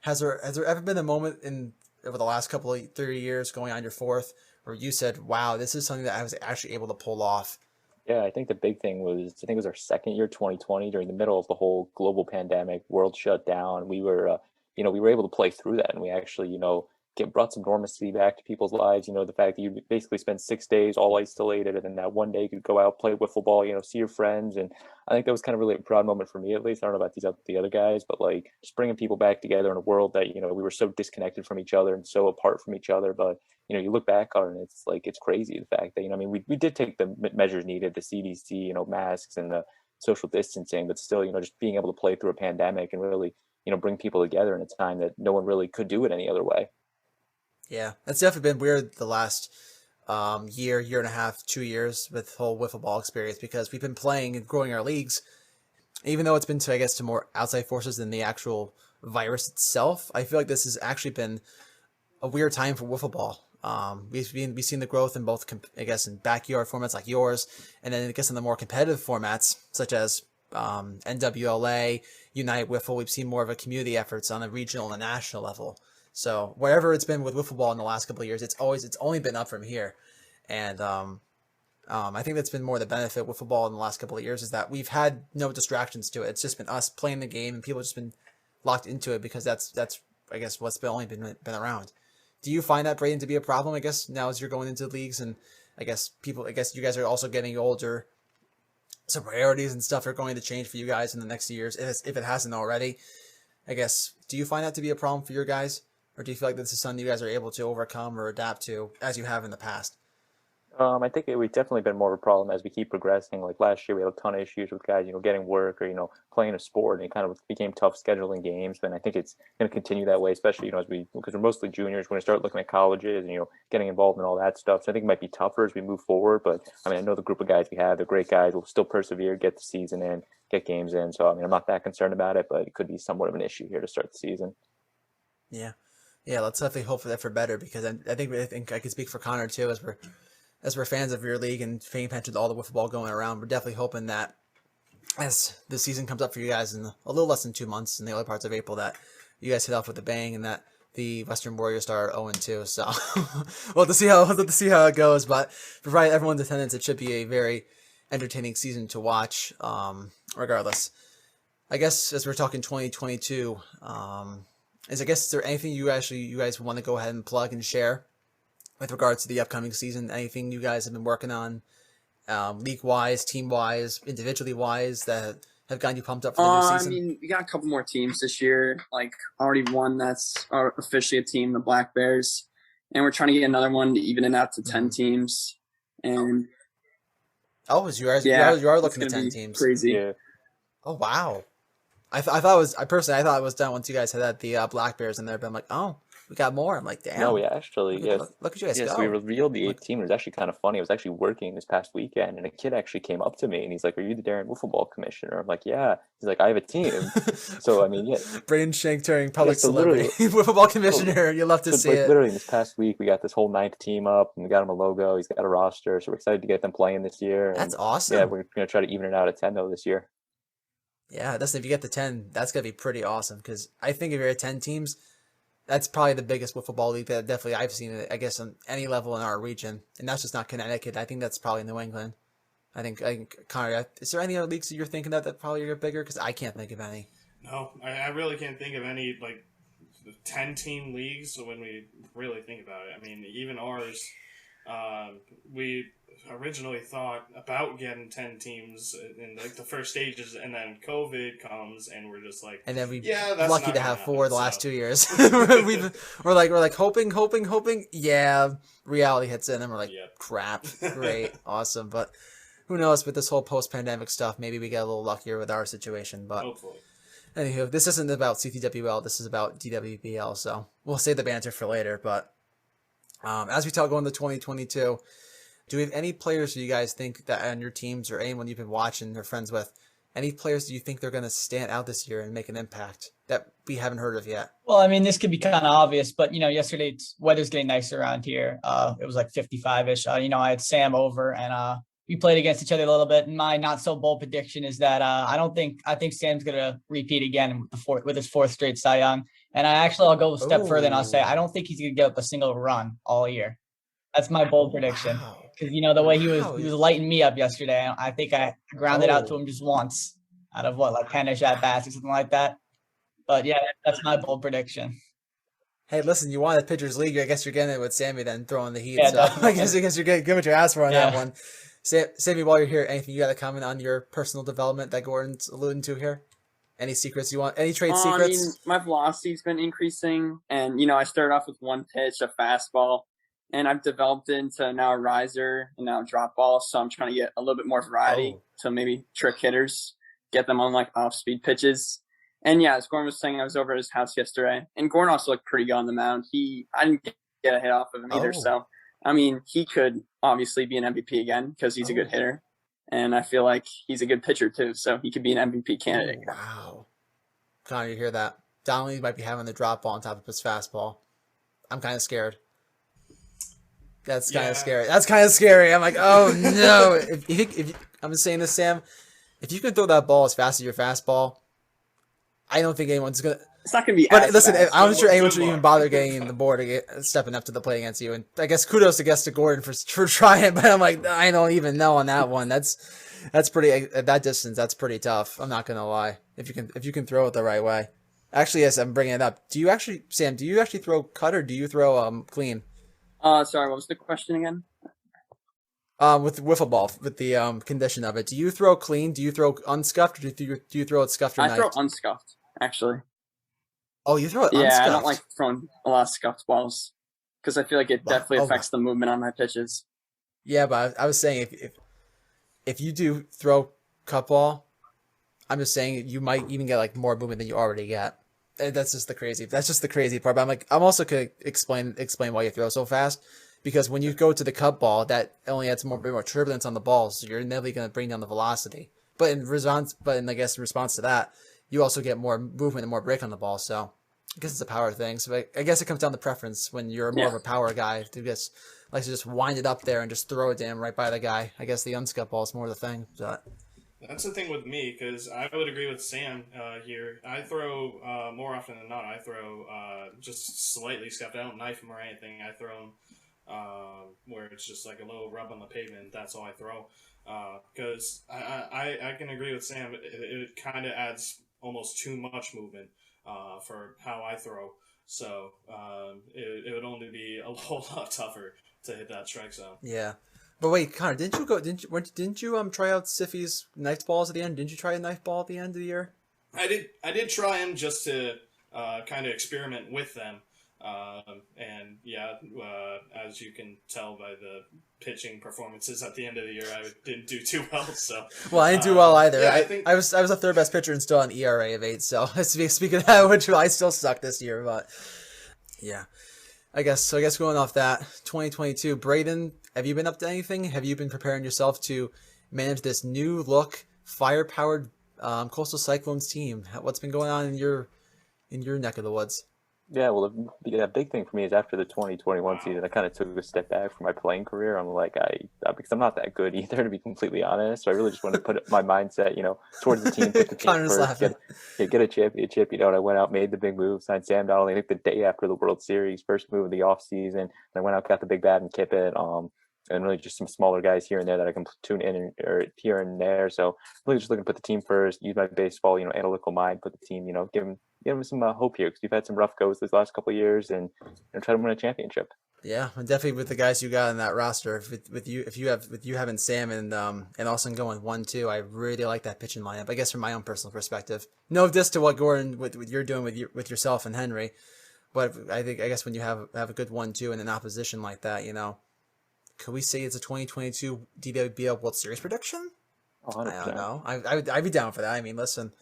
has there ever been a moment over the last couple of 30 years, going on your 4th, where you said, "Wow, this is something that I was actually able to pull off Yeah, I think the big thing was I think it was our second year, 2020, during the middle of the whole global pandemic, world shut down. We were able to play through that, and we actually, get brought some normalcy back to people's lives. The fact that you basically spend 6 days all isolated, and then that one day you could go out, play wiffle ball, see your friends, and I think that was kind of really a proud moment for me, at least. I don't know about the other guys, but like just bringing people back together in a world that we were so disconnected from each other and so apart from each other, but you look back on it, it's like it's crazy the fact that I mean, we did take the measures needed, the CDC, masks and the social distancing, but still, just being able to play through a pandemic and really, bring people together in a time that no one really could do it any other way. Yeah, it's definitely been weird the last year and a half, 2 years with the whole wiffle ball experience, because we've been playing and growing our leagues, even though it's been to more outside forces than the actual virus itself. I feel like this has actually been a weird time for wiffle ball. We've seen the growth in both, in backyard formats like yours, and then in the more competitive formats such as NWLA, United Wiffle. We've seen more of a community efforts on a regional and national level. So wherever it's been with wiffle ball in the last couple of years, it's only been up from here, and I think that's been more the benefit with wiffle ball in the last couple of years, is that we've had no distractions to it. It's just been us playing the game, and people have just been locked into it because that's I guess what's been around. Do you find that, Braden, to be a problem, I guess, now as you're going into leagues, and I guess you guys are also getting older, so priorities and stuff are going to change for you guys in the next years, if it hasn't already? I guess, do you find that to be a problem for your guys? Or do you feel like this is something you guys are able to overcome or adapt to as you have in the past? I think we've definitely been more of a problem as we keep progressing. Like last year, we had a ton of issues with guys, getting work or, playing a sport, and it kind of became tough scheduling games. But I think it's going to continue that way, especially, because we're mostly juniors, we're going to start looking at colleges and, getting involved in all that stuff. So I think it might be tougher as we move forward. But I mean, I know the group of guys we have, they're great guys. We'll still persevere, get the season in, get games in. So, I mean, I'm not that concerned about it, but it could be somewhat of an issue here to start the season. Yeah. Yeah, let's definitely hope for that for better, because I think I can speak for Connor too, as we're fans of your league and paying attention to all the wiffle ball going around. We're definitely hoping that as the season comes up for you guys in a little less than 2 months, in the early parts of April, that you guys hit off with a bang, and that the Western Warriors start 0-2. So we'll have to see how it goes. But for probably everyone's attendance, it should be a very entertaining season to watch. Regardless, I guess as we're talking 2022, is there anything you guys want to go ahead and plug and share with regards to the upcoming season? Anything you guys have been working on, league-wise, team-wise, individually-wise, that have gotten you pumped up for the new season? I mean, we got a couple more teams this year. Like, already one that's officially a team, the Black Bears. And we're trying to get another one to even it out to 10 teams. And you are looking at 10 teams. Crazy. Yeah. Oh, wow. I thought it was done once you guys had the Black Bears in there, but I'm like, oh, we got more. I'm like, damn. No, we actually, look at you guys go. So we revealed the 8th team. It was actually kind of funny. I was actually working this past weekend, and a kid actually came up to me, and he's like, "Are you the Darien Wiffle Ball Commissioner?" I'm like, "Yeah." He's like, "I have a team." So I mean, yeah. Braden Schenck turning public celebrity, Wiffle Ball Commissioner. You love to see it. Literally, this past week, we got this whole 9th team up, and we got him a logo. He's got a roster, so we're excited to get them playing this year. That's awesome. Yeah, we're gonna try to even it out at 10 though this year. Yeah, if you get the 10, that's gonna be pretty awesome, because I think if you're at 10 teams, that's probably the biggest wiffle ball league that definitely I've seen, I guess, on any level in our region. And that's just not Connecticut. I think that's probably New England. I think Connor, is there any other leagues that you're thinking of that probably are bigger? Because I can't think of any. No, I really can't think of any, 10-team leagues when we really think about it. I mean, even ours, we originally thought about getting 10 teams in the first stages, and then COVID comes, and we're just like, and then that's lucky to have 4 the last 2 years. we're like hoping. Yeah, reality hits in, and we're like, crap, great, awesome. But who knows? With this whole post-pandemic stuff, maybe we get a little luckier with our situation. But hopefully. Anywho, this isn't about CTWL. This is about DWBL. So we'll save the banter for later. But as we talk going to 2022. Do we have any players do you guys think that on your teams, or anyone you've been watching or friends with, any players do you think they're going to stand out this year and make an impact that we haven't heard of yet? Well, I mean, this could be kind of obvious, but, yesterday weather's getting nicer around here. It was like 55-ish. I had Sam over, and we played against each other a little bit. And my not so bold prediction is that I think Sam's going to repeat again with his 4th straight Cy Young. And I'll go a step further, and I'll say I don't think he's going to get up a single run all year. That's my bold prediction. Wow. because the way he was Wow. lighting me up yesterday. I think I grounded out to Oh. him just once out of like 10-ish at bats or something like that. But yeah, that's my bold prediction. Hey, listen, you wanted pitchers league. I guess you're getting it with Sammy then throwing the heat. Yeah, so definitely. I guess you're getting what you asked for on that Yeah. one. Sammy, while you're here, anything you got to comment on your personal development that Gordon's alluding to here? Any secrets you want? Any trade secrets? I mean, my velocity's been increasing, and I started off with one pitch, a fastball, and I've developed into now a riser and now a drop ball. So I'm trying to get a little bit more variety to maybe trick hitters, get them on like off-speed pitches. And yeah, as Gordon was saying, I was over at his house yesterday, and Gordon also looked pretty good on the mound. I didn't get a hit off of him either. So I mean, he could obviously be an MVP again because he's a good hitter. And I feel like he's a good pitcher too, so he could be an MVP candidate. Wow. Connor, you hear that? Donnelly might be having the drop ball on top of his fastball. I'm kind of scared. That's kind of scary. That's kind of scary. I'm like, oh no. If I'm just saying this, Sam, if you can throw that ball as fast as your fastball, I don't think anyone's gonna. It's not gonna be. But as listen, fast. I'm not sure anyone should even bother getting the board stepping up to the plate against you. And I guess kudos to Gordon for trying. But I'm like, I don't even know on that one. That's pretty at that distance. That's pretty tough. I'm not gonna lie. If you can throw it the right way. Actually, yes, I'm bringing it up. Sam? Do you actually throw cut or do you throw clean? Sorry, what was the question again? With the wiffle ball, with the condition of it, do you throw clean? Do you throw unscuffed, or do you throw it scuffed or knifed? I throw unscuffed, actually. Oh, you throw it unscuffed? Yeah, I don't like throwing a lot of scuffed balls because I feel like it definitely affects the movement on my pitches. Yeah, but I was saying if you do throw cut ball, I'm just saying you might even get like more movement than you already get. That's just the crazy part. But I'm also gonna explain why you throw so fast. Because when you go to the cut ball, that only adds more turbulence on the ball, so you're inevitably going to bring down the velocity. But in response to that, you also get more movement and more break on the ball. So I guess it's a power thing. So I guess it comes down to preference. When you're more of a power guy, who just likes to just wind it up there and just throw it right by the guy. I guess the unscuffed ball is more the thing. But that's the thing with me, because I would agree with Sam here. I throw more often than not. I throw just slightly scuffed. I don't knife them or anything. I throw them. Where it's just like a little rub on the pavement. That's all I throw. Because I can agree with Sam. It kind of adds almost too much movement for how I throw. So it would only be a whole lot tougher to hit that strike zone. Yeah. But wait, Connor, didn't you try out Siffy's knife balls at the end? Didn't you try a knife ball at the end of the year? I did try them just to kind of experiment with them. And yeah, as you can tell by the pitching performances at the end of the year, I didn't do too well. So well, I didn't do well either. Yeah, I was the third best pitcher and still an ERA of 8. So speaking of that, which I still suck this year, but yeah, I guess going off that 2022, Braden, have you been up to anything? Have you been preparing yourself to manage this new look fire powered Coastal Cyclones team? What's been going on in your neck of the woods? Yeah, well, the big thing for me is after the 2021 season, I kind of took a step back from my playing career. I'm like, because I'm not that good either, to be completely honest. So I really just want to put my mindset, towards the team, put the team first, get a championship. And I went out, made the big move, signed Sam Donnelly. I think the day after the World Series, first move of the off season. And I went out, got the big bat and Kip it. And really just some smaller guys here and there that I can tune in or here and there. So really just looking to put the team first, use my baseball, analytical mind, put the team, give them some hope here, because we've had some rough goes this last couple of years, and try to win a championship. Yeah, and definitely with the guys you got in that roster, with you having Sam and Austin going 1-2, I really like that pitching lineup. I guess from my own personal perspective, no diss to what Gordon what you're doing with yourself and Henry, but I guess when you have a good 1-2 in an opposition like that, could we say it's a 2022 DWBL World Series prediction? 100%. I don't know. I'd be down for that. I mean, listen,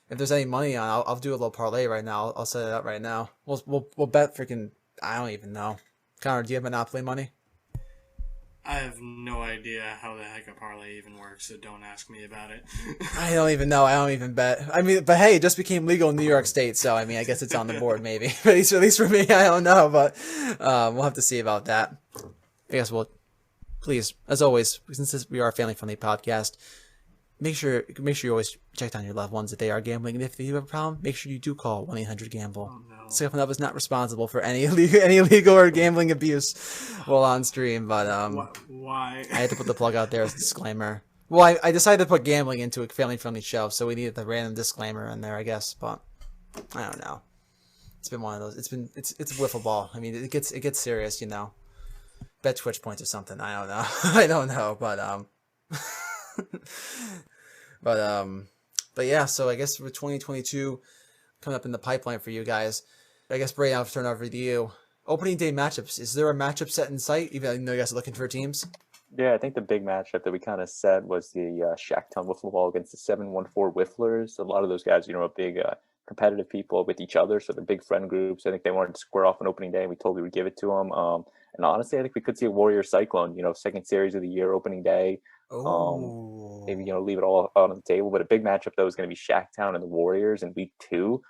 if there's any money on, I'll do a little parlay right now. I'll set it up right now. We'll bet freaking. I don't even know. Connor, do you have Monopoly money? I have no idea how the heck a parlay even works, so don't ask me about it. I don't even know. I don't even bet. I mean, but hey, it just became legal in New York State, so I mean, I guess it's on the board maybe. at least for me, I don't know, but we'll have to see about that. I guess we'll, please, as always, since we are a family-friendly podcast, make sure you always check on your loved ones if they are gambling. And if you have a problem, make sure you do call 1-800-GAMBLE. Oh, no. Scuffin It Up is not responsible for any illegal or gambling abuse while on stream. But Why? I had to put the plug out there as a disclaimer. Well, I decided to put gambling into a family-friendly show, so we needed the random disclaimer in there, I guess. But I don't know. It's been one of those. It's wiffle ball. I mean, it gets serious, you know. Bet Twitch points or something. I don't know. I don't know, but yeah. So I guess for 2022 coming up in the pipeline for you guys, I guess Braden, I'll turn over to you. Opening day matchups. Is there a matchup set in sight? Even though you guys are looking for teams. Yeah, I think the big matchup that we kind of set was the Shacktown Wiffle Ball against the 714 Whifflers. A lot of those guys, are big competitive people with each other, so they're big friend groups. I think they wanted to square off on opening day, and we totally would give it to them. And honestly, I think we could see a Warrior Cyclone, second series of the year, opening day. Maybe, leave it all out on the table. But a big matchup, though, is going to be Shacktown and the Warriors in week 2.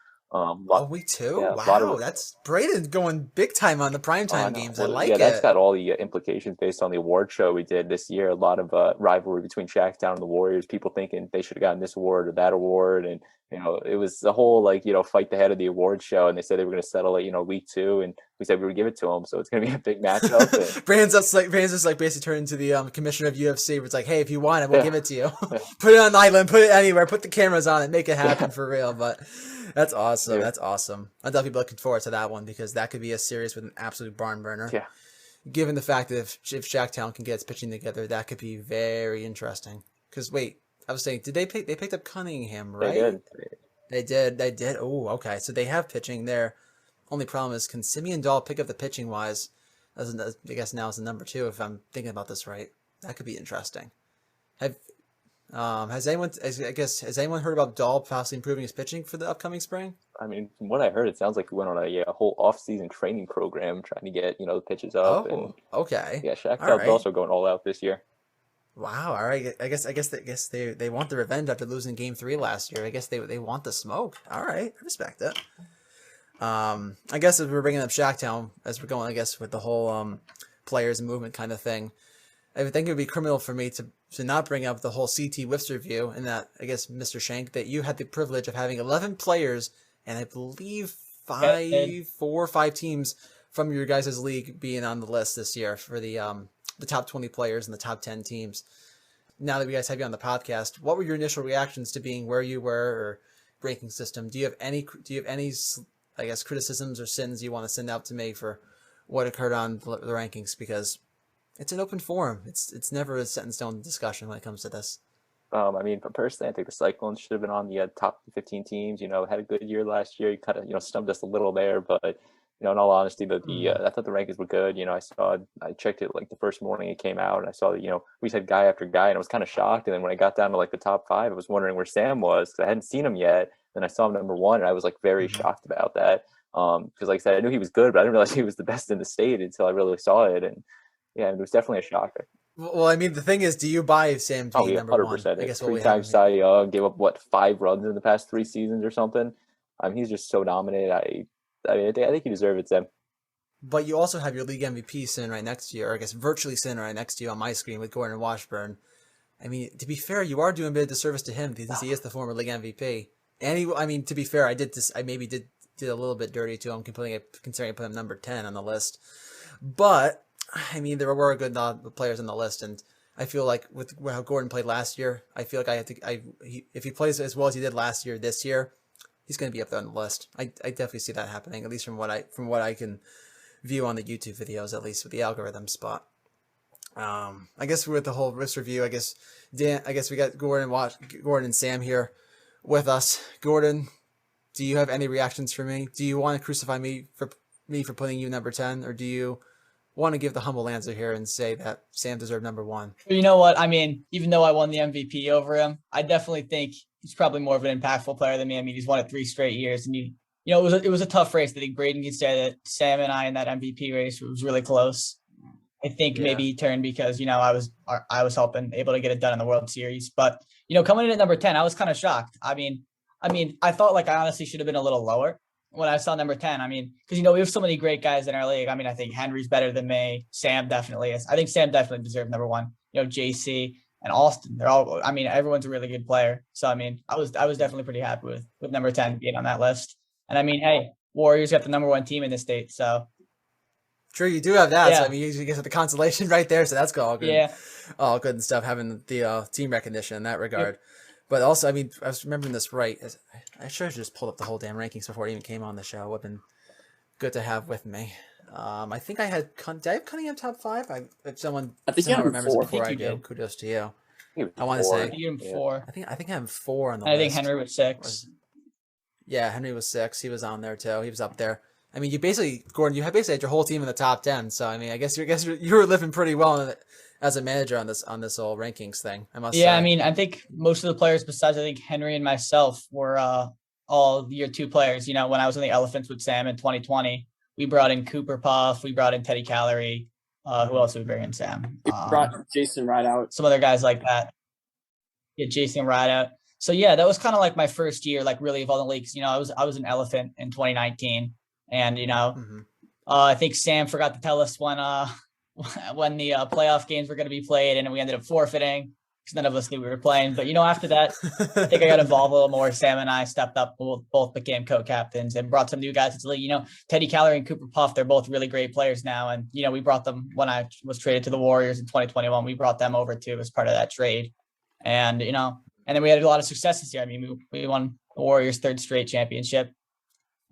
Week 2? Yeah, wow, that's Braden going big time on the primetime games. I like it. Yeah, that's got all the implications based on the award show we did this year. A lot of rivalry between Shacktown and the Warriors. People thinking they should have gotten this award or that award. And, it was the whole, fight the head of the award show. And they said they were going to settle it, week 2. And we said we would give it to them. So it's going to be a big matchup. And Brandon's just basically turned into the commissioner of UFC. Where it's like, hey, if you want it, we'll give it to you. Put it on an island, put it anywhere, put the cameras on it, make it happen for real. But that's awesome. Yeah. That's awesome. I'm definitely looking forward to that one because that could be a series with an absolute barn burner. Yeah. Given the fact that if Shacktown can get its pitching together, that could be very interesting. Because wait, I was saying, they picked up Cunningham, right? They did. Oh, okay. So they have pitching there. Only problem is, can Simeon Dahl pick up the pitching wise? I guess now is the number 2 if I'm thinking about this right. That could be interesting. Has anyone heard about Dahl possibly improving his pitching for the upcoming spring? I mean, from what I heard, it sounds like we went on a whole off-season training program trying to get the pitches up. Okay. Yeah, Shacktown's also going all out this year. Wow. All right. I guess they want the revenge after losing Game 3 last year. I guess they want the smoke. All right. I respect it. I guess as we're bringing up Shacktown, as we're going, I guess with the whole players and movement kind of thing, I would think it would be criminal for me to not bring up the whole CT Whiffs review, and that, I guess, Mr. Schenck, that you had the privilege of having 11 players, and I believe 4 or 5 teams from your guys' league being on the list this year for the top 20 players and the top 10 teams. Now that we guys have you on the podcast, what were your initial reactions to being where you were or ranking system? Do you have any, I guess, criticisms or sins you want to send out to me for what occurred on the rankings? Because it's an open forum. It's never a set in stone discussion when it comes to this. I mean, personally, I think the Cyclones should have been on the top 15 teams. Had a good year last year. You kind of, stumped us a little there, but in all honesty, I thought the rankings were good. I checked it like the first morning it came out, and I saw that we said guy after guy, and I was kind of shocked. And then when I got down to like the top 5, I was wondering where Sam was because I hadn't seen him yet. Then I saw him number 1, and I was like very shocked about that. Because like I said, I knew he was good, but I didn't realize he was the best in the state until I really saw it. And yeah, it was definitely a shocker. Well, I mean, the thing is, do you buy Sam to be number 100%. 1? I guess 3-time Cy Young, gave up 5 runs in the past 3 seasons or something. He's just so dominant. I think he deserves it, Sam. But you also have your league MVP sitting right next to you, or I guess virtually sitting right next to you on my screen with Gordon Washburn. I mean, to be fair, you are doing a bit of disservice to him because he is the former league MVP. And to be fair, I maybe did a little bit dirty to him, considering I put him number 10 on the list. But I mean, there were good players on the list, and I feel like with how Gordon played last year, I feel like if he plays as well as he did last year, this year, he's going to be up there on the list. I definitely see that happening, at least from what I can view on the YouTube videos, at least with the algorithms. But I guess with the whole risk review, I guess we got Gordon and Sam here with us. Gordon, do you have any reactions for me? Do you want to crucify me for putting you number 10, or do you want to give the humble answer here and say that Sam deserved number 1? You know what? I mean, even though I won the MVP over him, I definitely think he's probably more of an impactful player than me. I mean, he's won it 3 straight years, and it was a tough race. I think Braden could say that Sam and I in that MVP race was really close. I think maybe he turned because I was helping able to get it done in the World Series. But coming in at number 10, I was kind of shocked. I mean, I thought I honestly should have been a little lower when I saw number 10. I mean, because we have so many great guys in our league. I mean, I think Henry's better than me. Sam definitely is. I think Sam definitely deserved number 1. JC. and Austin. They're all. I mean, everyone's a really good player. So I mean, I was definitely pretty happy with number 10 being on that list. And I mean, hey, Warriors got the number 1 team in the state, so. True, you do have that. Yeah. So I mean, you get the consolation right there. So that's all good. Yeah. All good and stuff. Having the team recognition in that regard. Yep. But also, I mean, I was remembering this right. I should have just pulled up the whole damn rankings before it even came on the show. It would have been good to have with me. I think I had. Did I have Cunningham top 5? If someone remembers it before I do, kudos to you. I want to say you had 4. I think I have 4 on the list. I think Henry was 6. Yeah, Henry was 6. He was on there too. He was up there. I mean, Gordon, you basically had your whole team in the top 10. So I mean, I guess you were living pretty well as a manager on this whole rankings thing. I must say. Yeah, I mean, I think most of the players besides I think Henry and myself were all year 2 players. You know, when I was in the Elephants with Sam in 2020, we brought in Cooper Puff, we brought in Teddy Calorie. Who else did we bring in, Sam? Brought Jason Rideout. Some other guys like that. Yeah, Jason Rideout. So yeah, that was kind of like my first year, like really of all the leagues. You know, I was an Elephant in 2019. And, you know, I think Sam forgot to tell us when the playoff games were going to be played, and we ended up forfeiting because none of us knew we were playing. But, you know, after that, I think I got involved a little more. Sam and I stepped up, both became co-captains and brought some new guys to the league. You know, Teddy Calorie and Cooper Puff, they're both really great players now. And, you know, we brought them when I was traded to the Warriors in 2021. We brought them over too as part of that trade. And, you know, and then we had a lot of success this year. I mean, we won the Warriors' 3rd straight championship.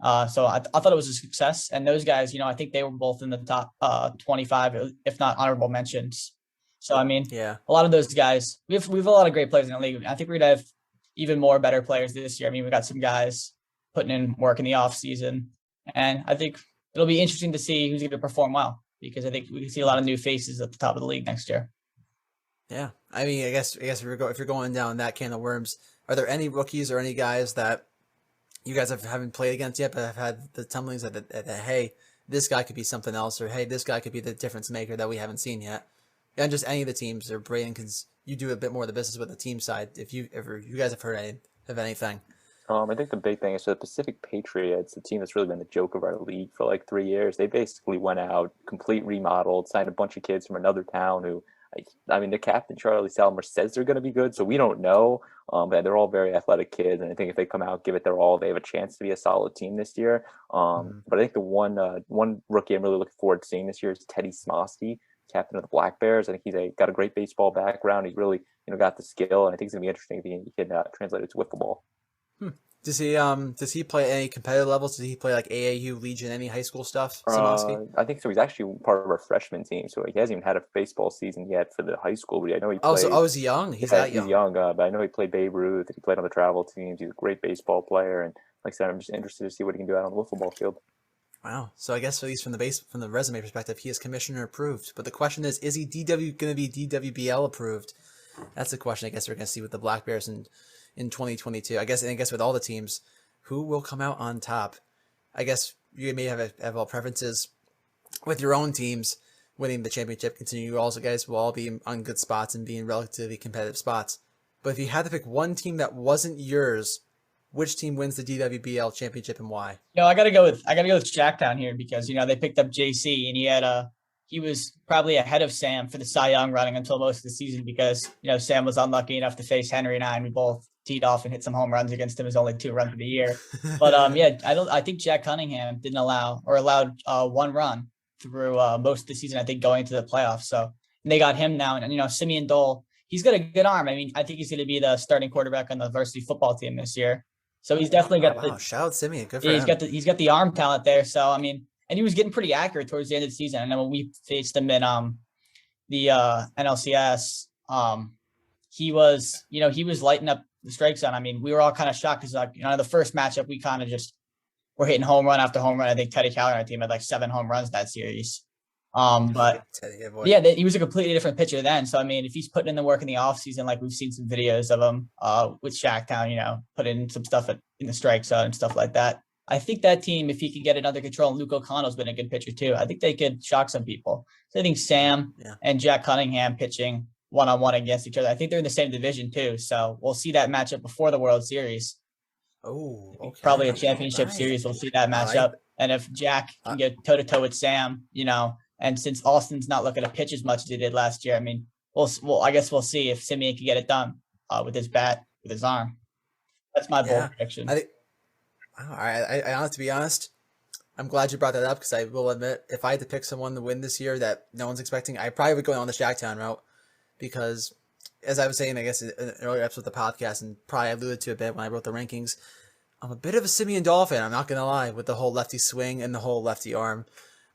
So I thought it was a success, and those guys, you know, I think they were both in the top 25, if not honorable mentions. So I mean, yeah, a lot of those guys, we have a lot of great players in the league. I think we're gonna have even more better players this year. I mean, we got some guys putting in work in the off season, and I think it'll be interesting to see who's going to perform well, because I think we can see a lot of new faces at the top of the league next year. Yeah, I mean, I guess if you're going down that can of worms, are there any rookies or any guys that you guys haven't played against yet, but have had the tumblings that hey, this guy could be something else, or hey, this guy could be the difference maker that we haven't seen yet? And just any of the teams, or Braden, because you do a bit more of the business with the team side. If you guys have heard of anything. I think the big thing is the Pacific Patriots, the team that's really been the joke of our league for like 3 years. They basically went out, complete remodeled, signed a bunch of kids from another town who, I mean, the captain, Charlie Salmer, says they're going to be good, so we don't know. But they're all very athletic kids, and I think if they come out, give it their all, they have a chance to be a solid team this year. But I think the one rookie I'm really looking forward to seeing this year is Teddy Smosky, captain of the Black Bears. I think he's got a great baseball background. He's really got the skill, and I think it's going to be interesting if he can translate it to wiffle ball. Does he play any competitive levels? Does he play like AAU, Legion, any high school stuff? I think so. He's actually part of our freshman team, so he hasn't even had a baseball season yet for the high school. But I know he played. Is he young? He's that young. He's young, but I know he played Babe Ruth. He played on the travel teams. He's a great baseball player, and like I said, I'm just interested to see what he can do out on the wiffle ball field. Wow. So I guess at least from the resume perspective, he is commissioner approved. But the question is he going to be DWBL approved? That's the question I guess we're going to see with the Black Bears in 2022. I guess with all the teams, who will come out on top? I guess you may have all preferences with your own teams winning the championship. Continue, you also guys will all be on good spots and be in relatively competitive spots. But if you had to pick one team that wasn't yours, which team wins the DWBL championship and why? I gotta go with Jacktown here, because they picked up JC, and he was probably ahead of Sam for the Cy Young running until most of the season, because Sam was unlucky enough to face Henry and I, and we both teed off and hit some home runs against him. His only 2 runs of the year. But I think Jack Cunningham allowed 1 run through most of the season, I think, going to the playoffs. So they got him now, and Simeon Dole, he's got a good arm. I mean, I think he's going to be the starting quarterback on the varsity football team this year. So he's definitely got shout out Simeon. Good for him. He's got the arm talent there. So I mean, and he was getting pretty accurate towards the end of the season. And then when we faced him in the NLCS, he was lighting up the strike zone. I mean, we were all kind of shocked because the first matchup we kind of just were hitting home run after home run. I think Teddy Calorie on our team had like 7 home runs that series. But he was a completely different pitcher then. So I mean, if he's putting in the work in the offseason, like we've seen some videos of him with Shacktown, putting in some stuff in the strike zone and stuff like that. I think that team, if he can get it under control, and Luke O'Connell's been a good pitcher too, I think they could shock some people. So I think Sam and Jack Cunningham pitching one-on-one against each other. I think they're in the same division too. So we'll see that matchup before the World Series. Oh, okay. Probably a championship series. We'll see that matchup. And if Jack can get toe-to-toe with Sam, and since Austin's not looking to pitch as much as he did last year, I mean, I guess we'll see if Simeon can get it done with his bat, with his arm. That's my bold prediction. I think. To be honest, I'm glad you brought that up because I will admit, if I had to pick someone to win this year that no one's expecting, I probably would go on the Shacktown route because, as I was saying, I guess in an earlier episode of the podcast, and probably alluded to a bit when I wrote the rankings, I'm a bit of a Simeon Dolphin. I'm not gonna lie, with the whole lefty swing and the whole lefty arm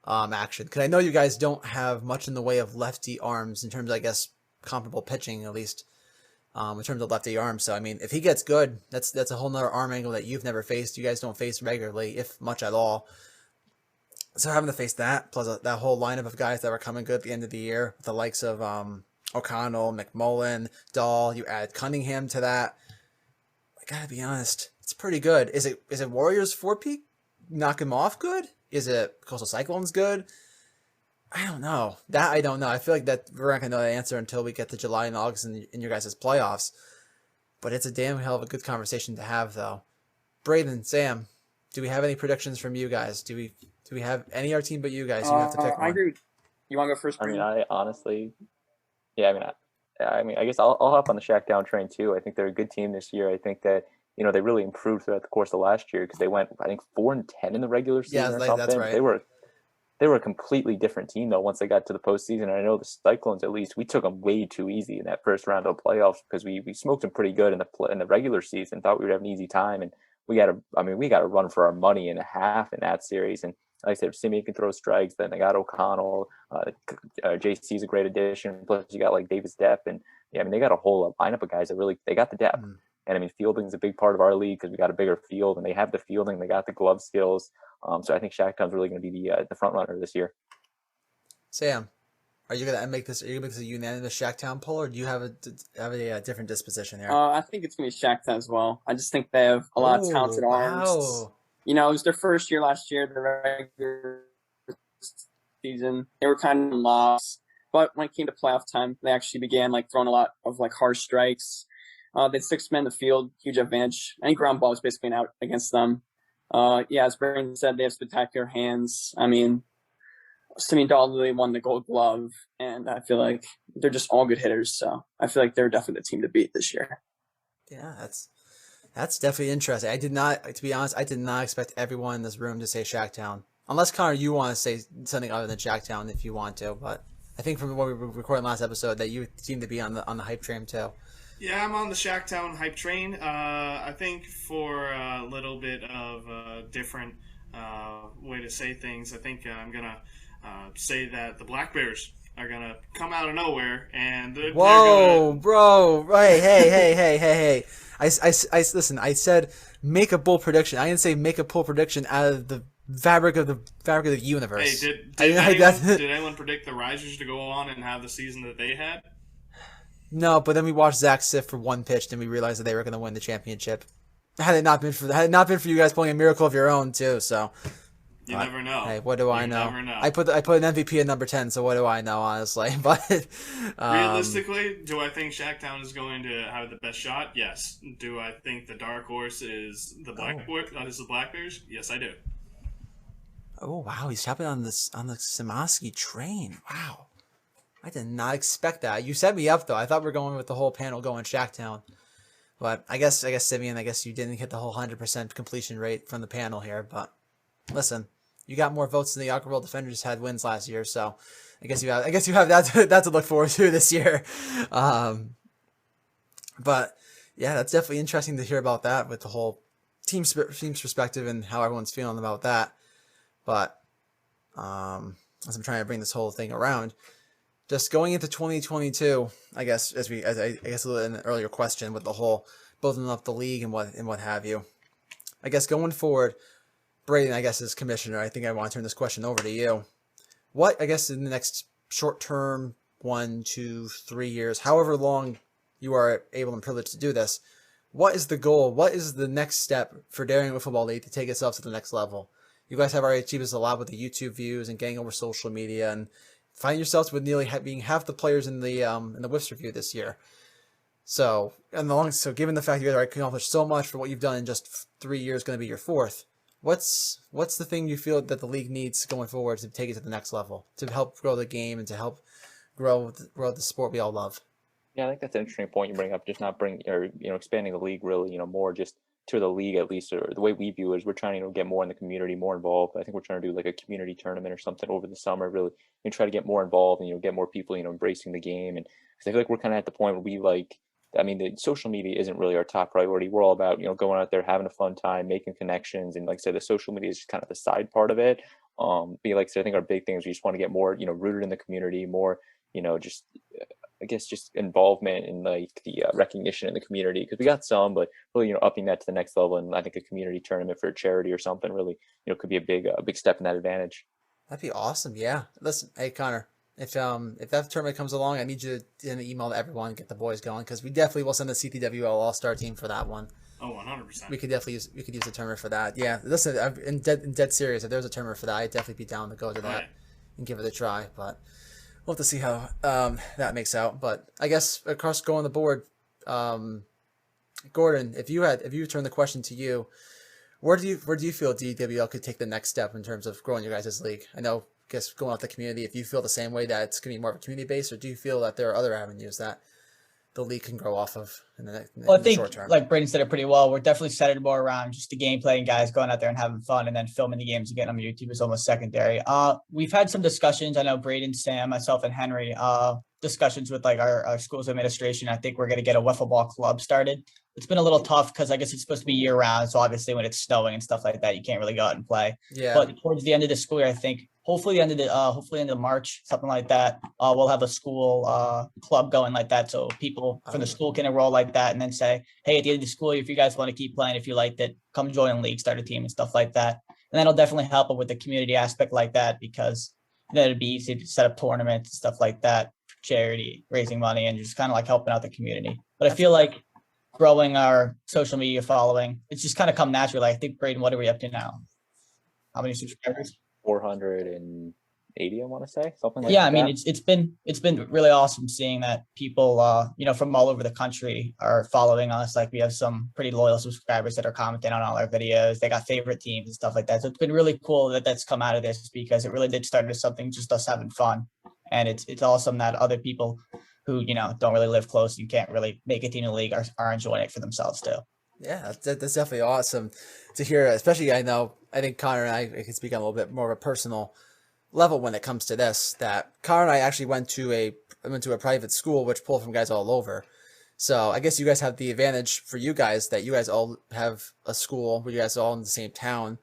action, because I know you guys don't have much in the way of lefty arms in terms of, I guess, comparable pitching, at least in terms of lefty arms. So I mean, if he gets good, that's a whole nother arm angle that you've never faced. You guys don't face regularly, if much at all. So having to face that, plus that whole lineup of guys that were coming good at the end of the year, with the likes of O'Connell, McMullen, Dahl, you add Cunningham to that. I gotta be honest, it's pretty good. Is it Warriors 4-peak? Knock him off good? Is it Coastal Cyclones good? I don't know. That I don't know. I feel like that we're not going to know the answer until we get to July and August in your guys' playoffs. But it's a damn hell of a good conversation to have, though. Braden, Sam, do we have any predictions from you guys? Do we have any other team but you guys? You have to pick one. I agree. You want to go first, Braden? I honestly, I guess I'll hop on the Shacktown train too. I think they're a good team this year. I think that they really improved throughout the course of last year because they went, I think, 4-10 in the regular season or something. That's right. They were a completely different team though once they got to the postseason. And I know the Cyclones, at least, we took them way too easy in that first round of playoffs because we smoked them pretty good in the regular season. Thought we would have an easy time, and we got to run for our money and a half in that series. And like I said, if Simeon can throw strikes, then they got O'Connell. JC's a great addition. Plus you got like Davis depth, and they got a whole lineup of guys that they got the depth. Mm-hmm. And fielding is a big part of our league because we got a bigger field, and they have the fielding, they got the glove skills. So I think Shacktown's really going to be the front runner this year. Sam, are you going to make this? Are you going to make this a unanimous Shacktown poll, or do you have a different disposition here? I think it's going to be Shacktown as well. I just think they have a lot of talented arms. Wow. It was their first year last year, the regular season. They were kind of lost, but when it came to playoff time, they actually began throwing a lot of harsh strikes. They had 6 men in the field, huge advantage. Any ground ball was basically an out against them. As Braden said, they have spectacular hands. Simeon Donnelly won the Gold Glove, and I feel like they're just all good hitters. So I feel like they're definitely the team to beat this year. Yeah, that's definitely interesting. To be honest, I did not expect everyone in this room to say Shacktown. Unless, Connor, you want to say something other than Shacktown if you want to. But I think from what we were recording last episode that you seem to be on the hype train too. Yeah, I'm on the Shacktown hype train. I think for a little bit of a different way to say things, I think I'm going to say that the Black Bears are going to come out of nowhere. And Whoa, bro. Right. Hey. Listen, I said make a bold prediction. I didn't say make a bold prediction out of the fabric of the universe. Hey, did anyone predict the Risers to go on and have the season that they had? No, but then we watched Zach Siff for one pitch, and we realized that they were going to win the championship. Had it not been for you guys pulling a miracle of your own too, so you never know. Hey, what do I know? Never know. I put an MVP at number 10, so what do I know, honestly? But realistically, do I think Shacktown is going to have the best shot? Yes. Do I think the dark horse is the Black Bears? Yes, I do. Oh wow, he's hopping on the Simoski train. Wow. I did not expect that. You set me up, though. I thought we were going with the whole panel going Shacktown. But I guess Simeon, you didn't hit the whole 100% completion rate from the panel here. But listen, you got more votes than the Alcohol Defenders had wins last year, so I guess you have that to look forward to this year. But yeah, that's definitely interesting to hear about that with the whole team's perspective and how everyone's feeling about that. But as I'm trying to bring this whole thing around. Just going into 2022, I guess as I guess in an earlier question with the whole building up the league and what have you. I guess going forward, Braden, I guess as commissioner, I think I want to turn this question over to you. What, I guess, in the next short term, 1, 2, 3 years, however long you are able and privileged to do this, what is the goal? What is the next step for Darien Wiffle Ball League to take itself to the next level? You guys have already achieved this a lot with the YouTube views and getting over social media and find yourselves with nearly being half the players in the Whiffs review this year. So given the fact you guys already accomplished so much for what you've done in just 3 years, going to be your 4th. What's the thing you feel that the league needs going forward to take it to the next level, to help grow the game and to help grow the sport we all love. Yeah, I think that's an interesting point you bring up. Just not bring or expanding the league really, more just to the league at least, or the way we view it is we're trying to get more in the community, more involved. I think we're trying to do like a community tournament or something over the summer, really, and try to get more involved and get more people embracing the game. And 'cause I feel like we're kind of at the point where we like. I mean, the social media isn't really our top priority. We're all about going out there, having a fun time, making connections, and like I said, the social media is just kind of the side part of it. But like I said, I think our big thing is we just want to get more rooted in the community, more just I guess just involvement in like the recognition in the community, because we got some, but really upping that to the next level, and I think a community tournament for a charity or something really could be a big step in that advantage. That'd be awesome. Yeah. Listen, hey Connor, if that tournament comes along, I need you to send an email to everyone and get the boys going, because we definitely will send the CTWL All-Star team for that one. Oh, 100%. We could use the tournament for that. Yeah. Listen, I'm dead serious. If there's a tournament for that, I'd definitely be down to go to that and give it a try. But we'll have to see how that makes out. But I guess across going the board, Gordon, if you turn the question to you, where do you feel DWL could take the next step in terms of growing your guys' league? I know, guess going out the community, if you feel the same way that it's going to be more of a community base, or do you feel that there are other avenues that the league can grow off of in the short term? Like Braden said it pretty well. We're definitely centered more around just the gameplay and guys going out there and having fun, and then filming the games and getting them on YouTube is almost secondary. We've had some discussions. I know Braden, Sam, myself, and Henry, discussions with like our school's administration. I think we're going to get a wiffle ball club started. It's been a little tough because I guess it's supposed to be year round. So obviously when it's snowing and stuff like that, you can't really go out and play. Yeah. But towards the end of the school year, I think hopefully end of March, something like that, we'll have a school club going like that. So people from the school can enroll like that and then say, hey, at the end of the school year, if you guys want to keep playing, if you liked it, come join a league, start a team and stuff like that. And that'll definitely help with the community aspect like that, because it'd be easy to set up tournaments and stuff like that for charity, raising money, and just kind of like helping out the community. But I feel like growing our social media following, it's just kind of come naturally. I think, Braden, what are we up to now? How many subscribers? 480, I want to say, something like that. Yeah, I mean, it's been really awesome seeing that people, from all over the country are following us. Like we have some pretty loyal subscribers that are commenting on all our videos. They got favorite teams and stuff like that. So it's been really cool that that's come out of this, because it really did start as something just us having fun. And it's awesome that other people who, don't really live close and can't really make it in the league are enjoying it for themselves too. Yeah, that's definitely awesome to hear. Especially, I think Connor and I can speak on a little bit more of a personal level when it comes to this. That Connor and I actually went to a private school which pulled from guys all over. So I guess you guys have the advantage for you guys that you guys all have a school where you guys are all in the same town,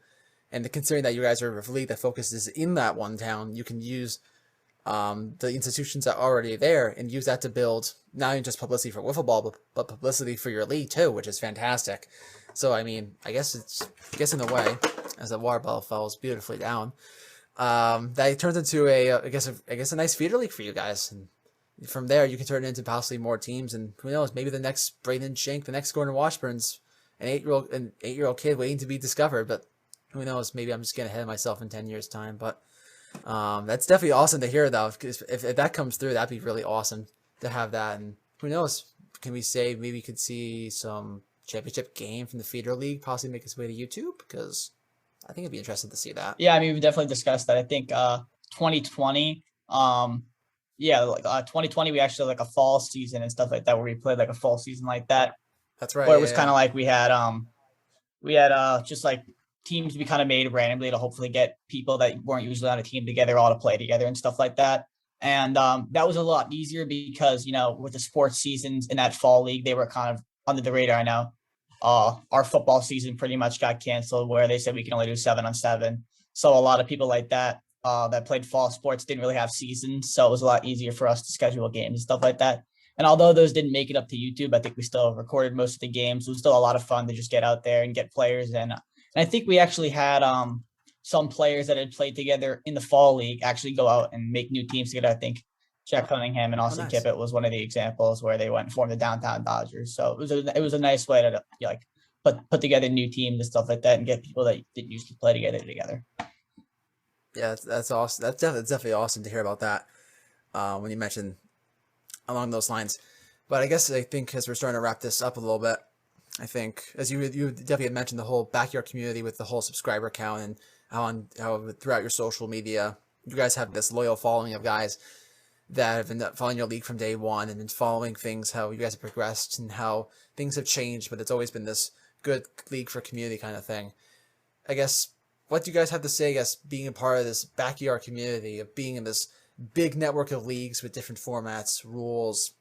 and considering that you guys are a league that focuses in that one town, you can use the institutions that are already there and use that to build not only just publicity for wiffle ball, but publicity for your league too, which is fantastic. So I mean, I guess in a way, as the water bottle falls beautifully down, that turns into I guess a nice feeder league for you guys, and from there you can turn it into possibly more teams, and who knows, maybe the next Braden Schenck, the next Gordon Washburn's an 8-year-old kid waiting to be discovered. But who knows, maybe I'm just getting ahead of myself in 10 years time. But that's definitely awesome to hear, though. Because if that comes through, that'd be really awesome to have that. And who knows? Can we say maybe we could see some championship game from the feeder league possibly make its way to YouTube? Because I think it'd be interesting to see that. Yeah, I mean, we definitely discussed that. I think 2020, 2020 we actually had like a fall season and stuff like that, where we played like a fall season like that. That's right. Where it was kind of like we had just like teams we kind of made randomly to hopefully get people that weren't usually on a team together all to play together and stuff like that. And that was a lot easier because, with the sports seasons in that fall league, they were kind of under the radar. I know our football season pretty much got canceled, where they said we can only do 7-on-7. So a lot of people like that that played fall sports didn't really have seasons. So it was a lot easier for us to schedule games and stuff like that. And although those didn't make it up to YouTube, I think we still recorded most of the games. It was still a lot of fun to just get out there and get players. And I think we actually had some players that had played together in the fall league actually go out and make new teams together. I think Jack Cunningham and Austin Kippett was one of the examples where they went and formed the Downtown Dodgers. So it was a nice way to put together new teams and stuff like that and get people that didn't used to play together. Yeah, that's awesome. That's definitely awesome to hear about that when you mentioned along those lines. But I think as we're starting to wrap this up a little bit, I think as you definitely had mentioned the whole backyard community with the whole subscriber count and how throughout your social media you guys have this loyal following of guys that have been following your league from day one and been following things, how you guys have progressed and how things have changed, but it's always been this good league for community kind of thing. I guess, what do you guys have to say, I guess, being a part of this backyard community, of being in this big network of leagues with different formats, rules,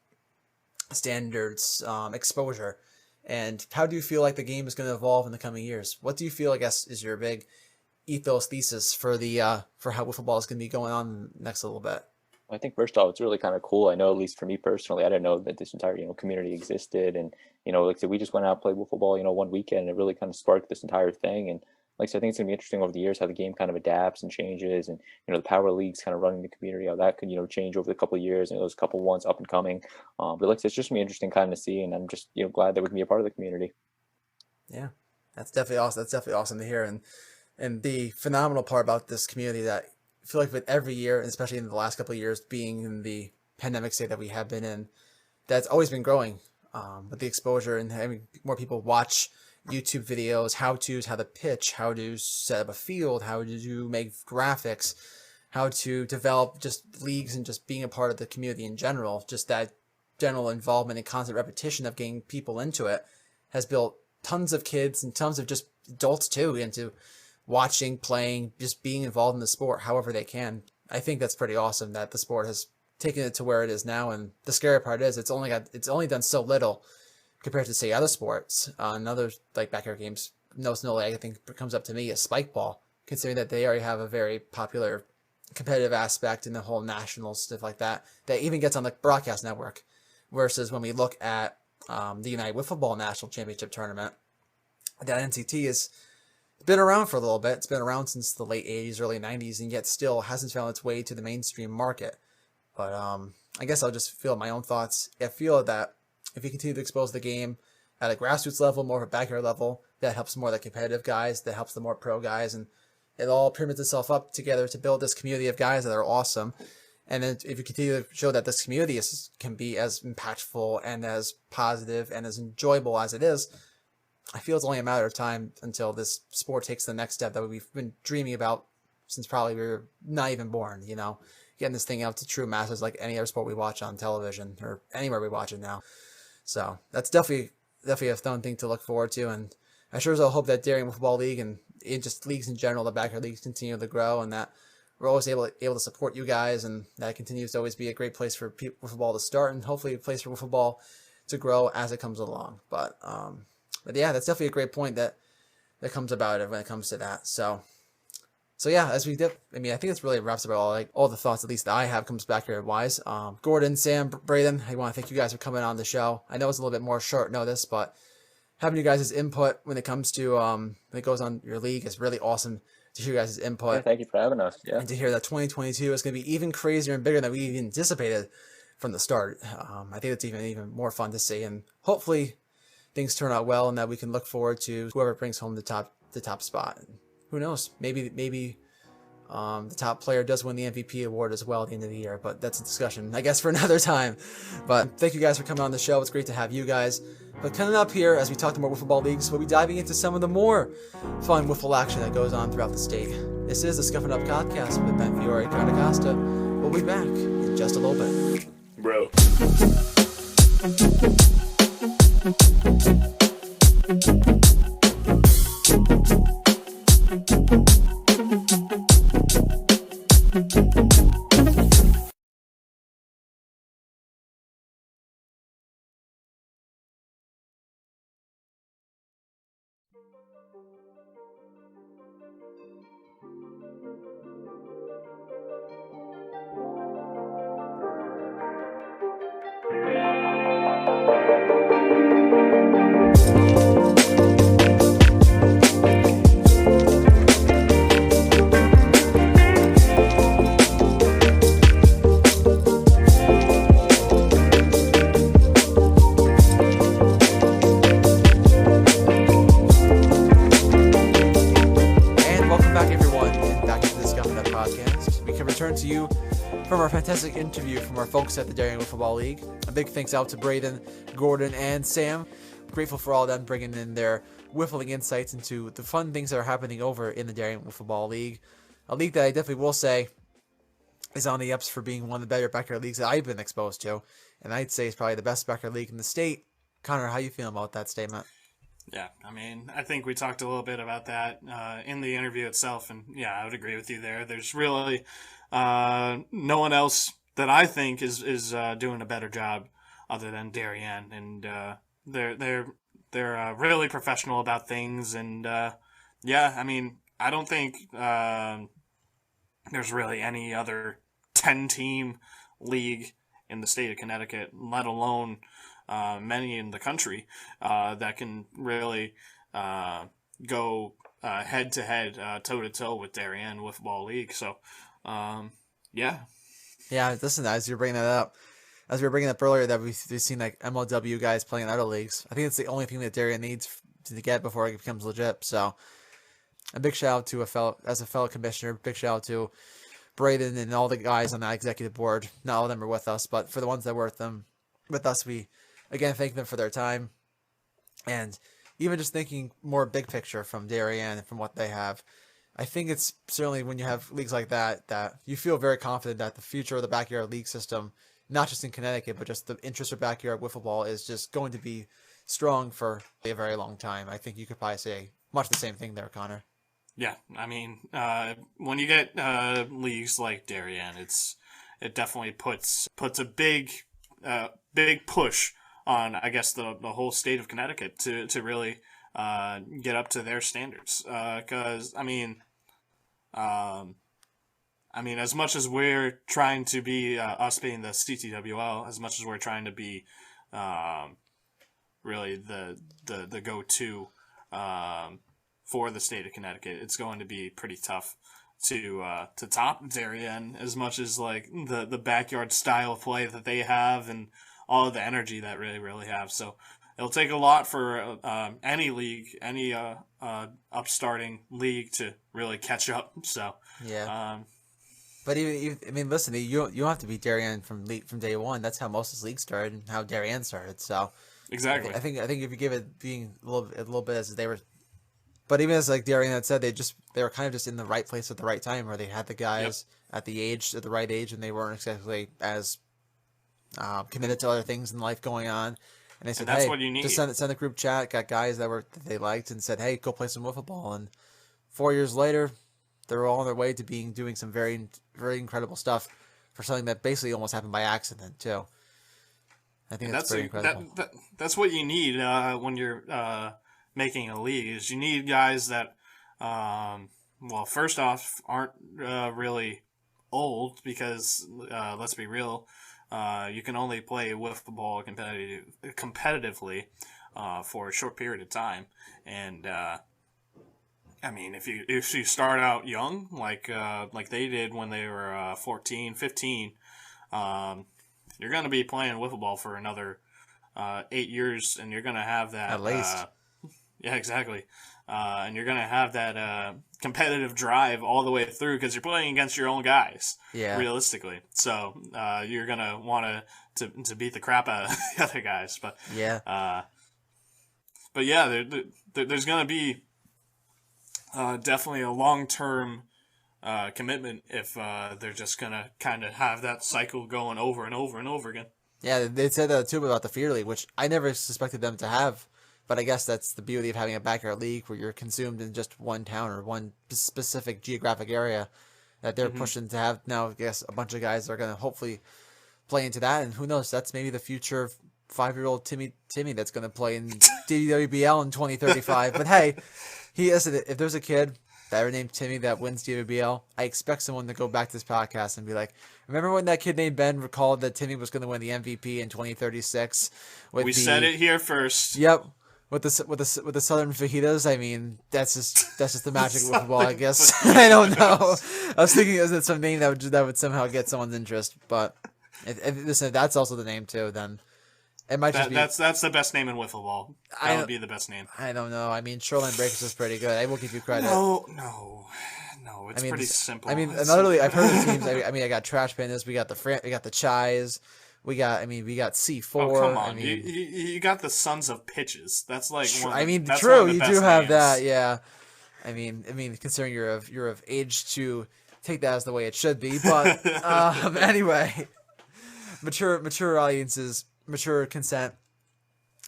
standards, exposure, and how do you feel like the game is going to evolve in the coming years? What do you feel, I guess, is your big ethos thesis for the for how wiffle ball is going to be going on next little bit? I think first off, it's really kind of cool. I know, at least for me personally, I didn't know that this entire, community existed. And, like I said, we just went out and played wiffle ball, one weekend, and it really kind of sparked this entire thing. And like I said, I think it's gonna be interesting over the years how the game kind of adapts and changes, and the power leagues kind of running the community, how that could change over the couple of years, and those couple ones up and coming. But like I said, it's just gonna be interesting kind of see, and I'm just glad that we can be a part of the community. Yeah, that's definitely awesome. That's definitely awesome to hear. And the phenomenal part about this community that I feel like with every year, and especially in the last couple of years, being in the pandemic state that we have been in, that's always been growing with the exposure and having more people watch YouTube videos, how-tos, how to pitch, how to set up a field, how to make graphics, how to develop just leagues, and just being a part of the community in general. Just that general involvement and constant repetition of getting people into it has built tons of kids and tons of just adults too into watching, playing, just being involved in the sport however they can. I think that's pretty awesome that the sport has taken it to where it is now. And the scary part is it's only done so little compared to, say, other sports and other like backyard games. I think comes up to me is spike ball, considering that they already have a very popular competitive aspect in the whole national stuff like that even gets on the broadcast network. Versus when we look at the United Wiffle Ball National Championship Tournament, that NCT has been around for a little bit. It's been around since the late 80s, early 90s, and yet still hasn't found its way to the mainstream market. But I guess I'll just feel my own thoughts. I feel that if you continue to expose the game at a grassroots level, more of a backyard level, that helps more of the competitive guys, that helps the more pro guys, and it all pyramids itself up together to build this community of guys that are awesome. And then if you continue to show that this community can be as impactful and as positive and as enjoyable as it is, I feel it's only a matter of time until this sport takes the next step that we've been dreaming about since probably we were not even born, getting this thing out to true masses like any other sport we watch on television or anywhere we watch it now. So that's definitely a fun thing to look forward to. And I sure as hell hope that Darien Wiffle Ball League and just leagues in general, the backyard leagues, continue to grow, and that we're always able to support you guys, and that continues to always be a great place for wiffle ball to start, and hopefully a place for wiffle ball to grow as it comes along. But yeah, that's definitely a great point that comes about it when it comes to that. So yeah, as we did, I think it's really wraps up all the thoughts, at least that I have, comes back here wise. Gordon, Sam, Braden, I want to thank you guys for coming on the show. I know it's a little bit more short notice, but having you guys' input when it comes to when it goes on your league is really awesome to hear you guys' input. Yeah, thank you for having us. Yeah. And to hear that 2022 is going to be even crazier and bigger than we even anticipated from the start. I think it's even more fun to see, and hopefully things turn out well and that we can look forward to whoever brings home the top spot. And who knows? Maybe the top player does win the MVP award as well at the end of the year, but that's a discussion, I guess, for another time. But thank you guys for coming on the show. It's great to have you guys. But coming up here, as we talk to more wiffle ball leagues, we'll be diving into some of the more fun wiffle action that goes on throughout the state. This is the Scuffin It Up podcast with Ben Fiore and Conor Costa. We'll be back in just a little bit. Bro. To you from our fantastic interview from our folks at the Darien Wiffle Ball League. A big thanks out to Braden, Gordon, and Sam. Grateful for all of them bringing in their wiffling insights into the fun things that are happening over in the Darien Wiffle Ball League. A league that I definitely will say is on the ups for being one of the better backyard leagues that I've been exposed to, and I'd say it's probably the best backyard league in the state. Connor, how you feeling about that statement? Yeah, I mean, I think we talked a little bit about that in the interview itself, and yeah, I would agree with you there. There's really no one else that I think is doing a better job other than Darien, and they're really professional about things, and yeah, I mean, I don't think there's really any other 10-team league in the state of Connecticut, let alone many in the country, that can really go head to head, toe to toe with Darien Wiffle Ball League. So, yeah. Yeah, listen, as we were bringing up earlier, that we've seen like MLW guys playing in other leagues. I think it's the only thing that Darien needs to get before it becomes legit. So, a big shout out to a fellow commissioner. Big shout out to Braden and all the guys on that executive board. Not all of them are with us, but for the ones that were with us, we again thank them for their time. And even just thinking more big picture from Darien and from what they have, I think it's certainly when you have leagues like that you feel very confident that the future of the backyard league system, not just in Connecticut, but just the interest of backyard wiffle ball, is just going to be strong for a very long time. I think you could probably say much the same thing there, Connor. Yeah, I mean, when you get leagues like Darien, it definitely puts a big push on, I guess, the whole state of Connecticut to really get up to their standards. Because as much as we're trying to be us being the CTWL, as much as we're trying to be really the go-to for the state of Connecticut, it's going to be pretty tough to top Darien, as much as like the backyard style of play that they have and all of the energy that really have. So it'll take a lot for any league, any upstarting league to really catch up. So yeah. But even I mean, listen, you don't have to beat Darien from day one. That's how most of this league started and how Darien started. So exactly. I think if you give it being a little bit as they were. But even as like Darien had said, they were kind of just in the right place at the right time, where they had the guys at the right age, and they weren't exactly as committed to other things in life going on. And they said, that's "Hey, what you need. Just send a group chat." Got guys that they liked, and said, "Hey, go play some wiffle ball." And 4 years later, they're all on their way to doing some very very incredible stuff for something that basically almost happened by accident too. I think that's pretty incredible. That's what you need when you're making a league, is you need guys that, well, first off, aren't really old, because let's be real, you can only play wiffle ball competitively for a short period of time, and I mean, if you start out young, like they did when they were 14, 15, you're going to be playing wiffle ball for another 8 years, and you're going to have that at least. Yeah, exactly. And you're going to have that competitive drive all the way through, because you're playing against your own guys, realistically. So you're going to want to beat the crap out of the other guys. But yeah, there's going to be definitely a long-term commitment if they're just going to kind of have that cycle going over and over and over again. Yeah, they said that too about the Fear League, which I never suspected them to have. But I guess that's the beauty of having a backyard league, where you're consumed in just one town or one specific geographic area, that they're pushing to have now. I guess a bunch of guys are going to hopefully play into that, and who knows? That's maybe the future 5-year-old Timmy that's going to play in DWBL in 2035. But hey, if there's a kid that are named Timmy that wins DWBL, I expect someone to go back to this podcast and be like, remember when that kid named Ben recalled that Timmy was going to win the MVP in 2036? We said it here first. Yep. With the Southern Fajitas, I mean, that's just the magic of football, I guess. I don't know. I was thinking, is it some name that would somehow get someone's interest? But if that's also the name too, then it might just be. That's the best name in wiffle ball. That would be the best name. I don't know. I mean, Shoreline Breakers is pretty good. I will give you credit. No. It's pretty simple. I mean, another I've heard of teams. I got Trash Pandas. We got the Chais. We got C4. Oh, come on. I mean, you got the Sons of Pitches. That's like one of the, true. you do have that, yeah. I mean, considering you're of age to take that as the way it should be. But anyway, mature audiences, mature consent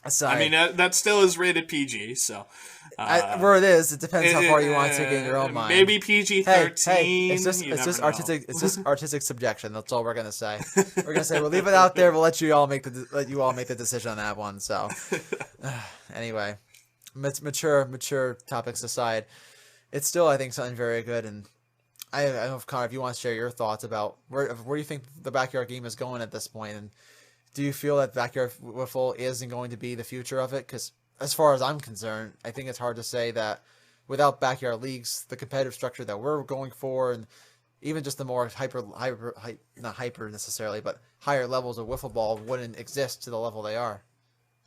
aside. I mean, that still is rated PG, so. Where it is, it depends how far you want to take it in your own mind. Maybe PG-13. Hey, it's just artistic subjection. That's all we're gonna say. We're gonna say we'll leave it out there. We'll let you all make the decision on that one. So, anyway, mature topics aside, it's still, I think, something very good. And I don't know if Connor, if you want to share your thoughts about where you think the backyard game is going at this point, and do you feel that backyard wiffle isn't going to be the future of it? Because as far as I'm concerned, I think it's hard to say that without backyard leagues, the competitive structure that we're going for, and even just the more not hyper necessarily, but higher levels of wiffle ball wouldn't exist to the level they are.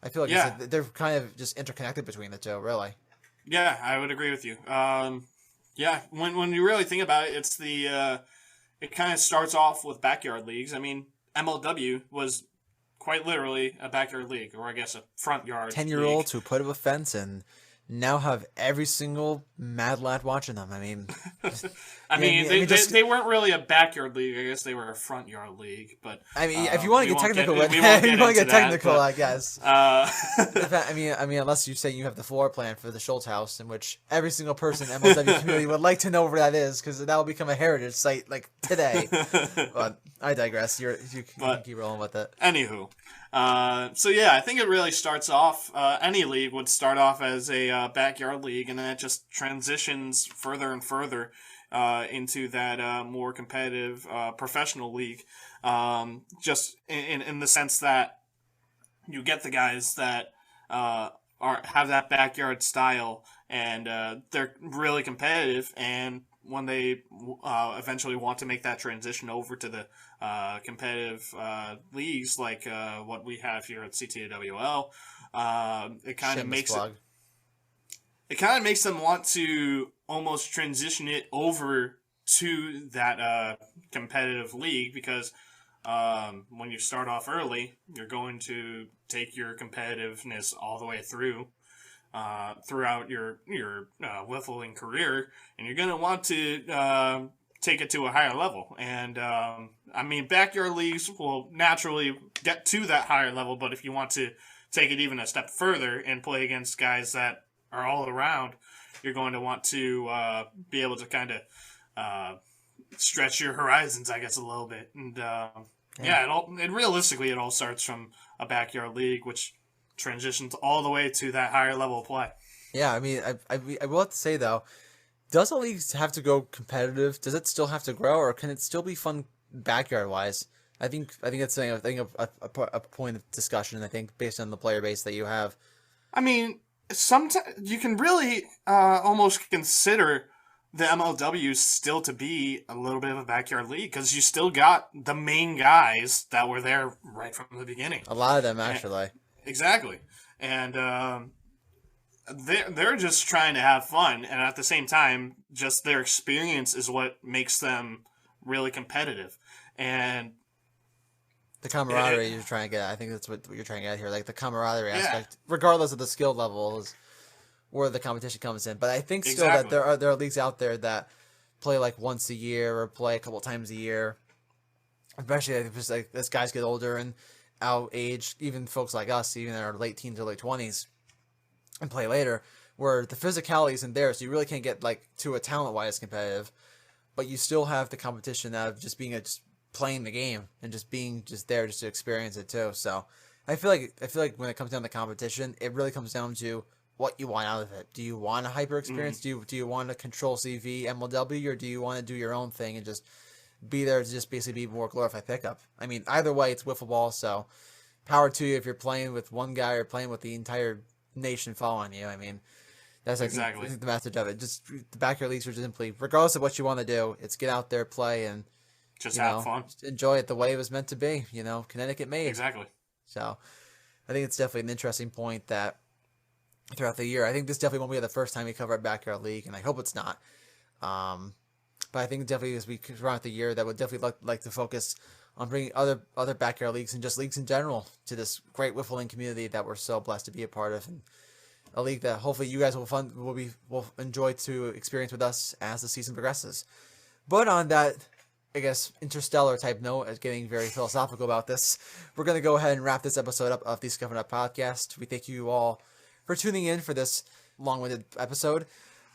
I feel like they're kind of just interconnected between the two, really. Yeah, I would agree with you. Yeah, when you really think about it, it's it kind of starts off with backyard leagues. I mean, MLW was quite literally a backyard league, or I guess a front yard 10-year-olds who put up a fence and now have every single mad lad watching them. I mean, they weren't really a backyard league. I guess they were a front yard league. But I mean, if you want to get technical, I guess. I mean, unless you say you have the floor plan for the Schultz house, in which every single person in the MLW community would like to know where that is, because that will become a heritage site like today. But I digress. You can keep rolling with it. Anywho. So yeah, I think it really starts off, any league would start off as a backyard league, and then it just transitions further and further into that that more competitive professional league. Just in the sense that you get the guys that have that backyard style, and they're really competitive, and when they eventually want to make that transition over to the competitive leagues like what we have here at CTAWL, it kind of makes them want to almost transition it over to that competitive league, because when you start off early, you're going to take your competitiveness all the way through throughout your wiffling career, and you're going to want to take it to a higher level. And I mean, backyard leagues will naturally get to that higher level, but if you want to take it even a step further and play against guys that are all around, you're going to want to be able to kind of stretch your horizons, I guess, a little bit. And realistically, it all starts from a backyard league, which transitions all the way to that higher level of play. Yeah, I mean, I will have to say, though, does the league have to go competitive? Does it still have to grow, or can it still be fun backyard wise? I think it's a point of discussion. I think based on the player base that you have. I mean, sometimes you can really almost consider the MLW still to be a little bit of a backyard league, because you still got the main guys that were there right from the beginning. A lot of them, actually. Exactly, and they're just trying to have fun, and at the same time, just their experience is what makes them really competitive, and the camaraderie you're trying to get at. I think that's what you're trying to get at here, like the camaraderie aspect, regardless of the skill level, is where the competition comes in. But I think still that there are leagues out there that play like once a year or play a couple times a year, especially as guys get older and out age, even folks like us, even in our late teens or late 20s, and play later, where the physicality isn't there, so you really can't get like to a talent-wise competitive, but you still have the competition of just being just playing the game and just being just there just to experience it too. So I feel like when it comes down to competition, it really comes down to what you want out of it. Do you want a hyper experience? Do you want to control CV MLW, or do you want to do your own thing and just be there to just basically be more glorified pickup? I mean, either way, it's wiffle ball, so power to you if you're playing with one guy or playing with the entire nation following you. I mean, that's exactly the message of it. Just the backyard leagues are simply, regardless of what you want to do, it's get out there, play, and just have fun. Enjoy it the way it was meant to be. Connecticut made. Exactly. So I think it's definitely an interesting point that throughout the year, I think this definitely won't be the first time we cover a backyard league, and I hope it's not. But I think definitely as we throughout the year, that would definitely like to focus on bringing other backyard leagues and just leagues in general to this great wiffling community that we're so blessed to be a part of, and a league that hopefully you guys will enjoy to experience with us as the season progresses. But on that, I guess, interstellar type note, as getting very philosophical about this, we're going to go ahead and wrap this episode up of the Scuffin It Up podcast. We thank you all for tuning in for this long-winded episode.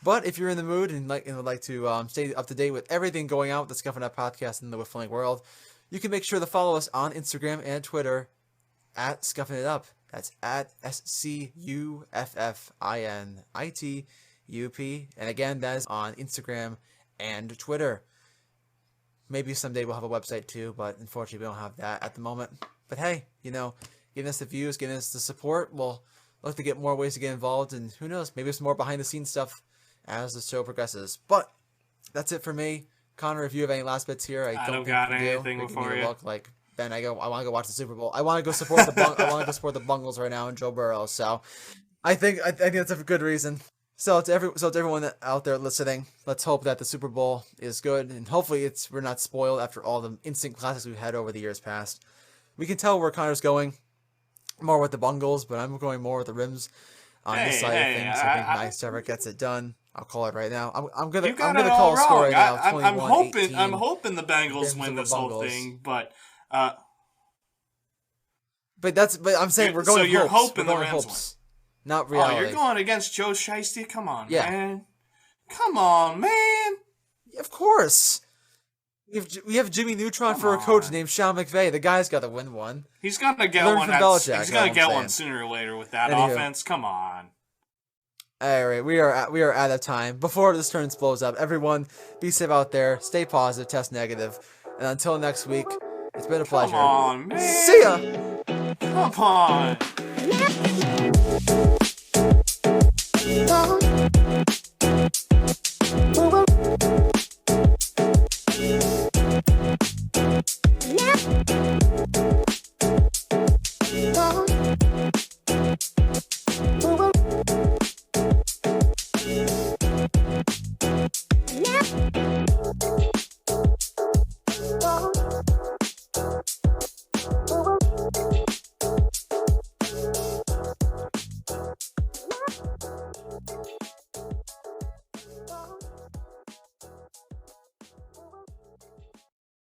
But if you're in the mood and would like to stay up to date with everything going on with the Scuffin It Up podcast in the whiffling world, you can make sure to follow us on Instagram and Twitter at Scuffin It Up. That's at SCUFFINITUP. And again, that is on Instagram and Twitter. Maybe someday we'll have a website too, but unfortunately we don't have that at the moment. But hey, getting us the views, getting us the support, we'll look to get more ways to get involved, and who knows, maybe some more behind-the-scenes stuff as the show progresses. But that's it for me. Connor, if you have any last bits here, I don't got anything before you. Look like Ben, I want to go watch the Super Bowl. I want to go support the Bungles right now and Joe Burrow. So I think that's a good reason. So to everyone out there listening, let's hope that the Super Bowl is good, and hopefully we're not spoiled after all the instant classics we've had over the years past. We can tell where Connor's going, more with the Bungles, but I'm going more with the Rims on this side of things. I think Nice Trevor gets it done. I'll call it right now. I'm gonna call a score right now. I'm hoping the Bengals win this whole thing, but I'm saying we're going. So you're hopes. hoping the Rams win, not reality. Oh, you're going against Joe Shiesty? Come on, man. Come on, man. Of course. We have Jimmy Neutron for a coach named Sean McVay. The guy's got to win one. He's gonna get one. He's gonna get one sooner or later with that offense. Come on. All right, we are out of time. Before this turns blows up, everyone be safe out there. Stay positive, test negative, and until next week, it's been a pleasure. Come on, man. See ya. Come on.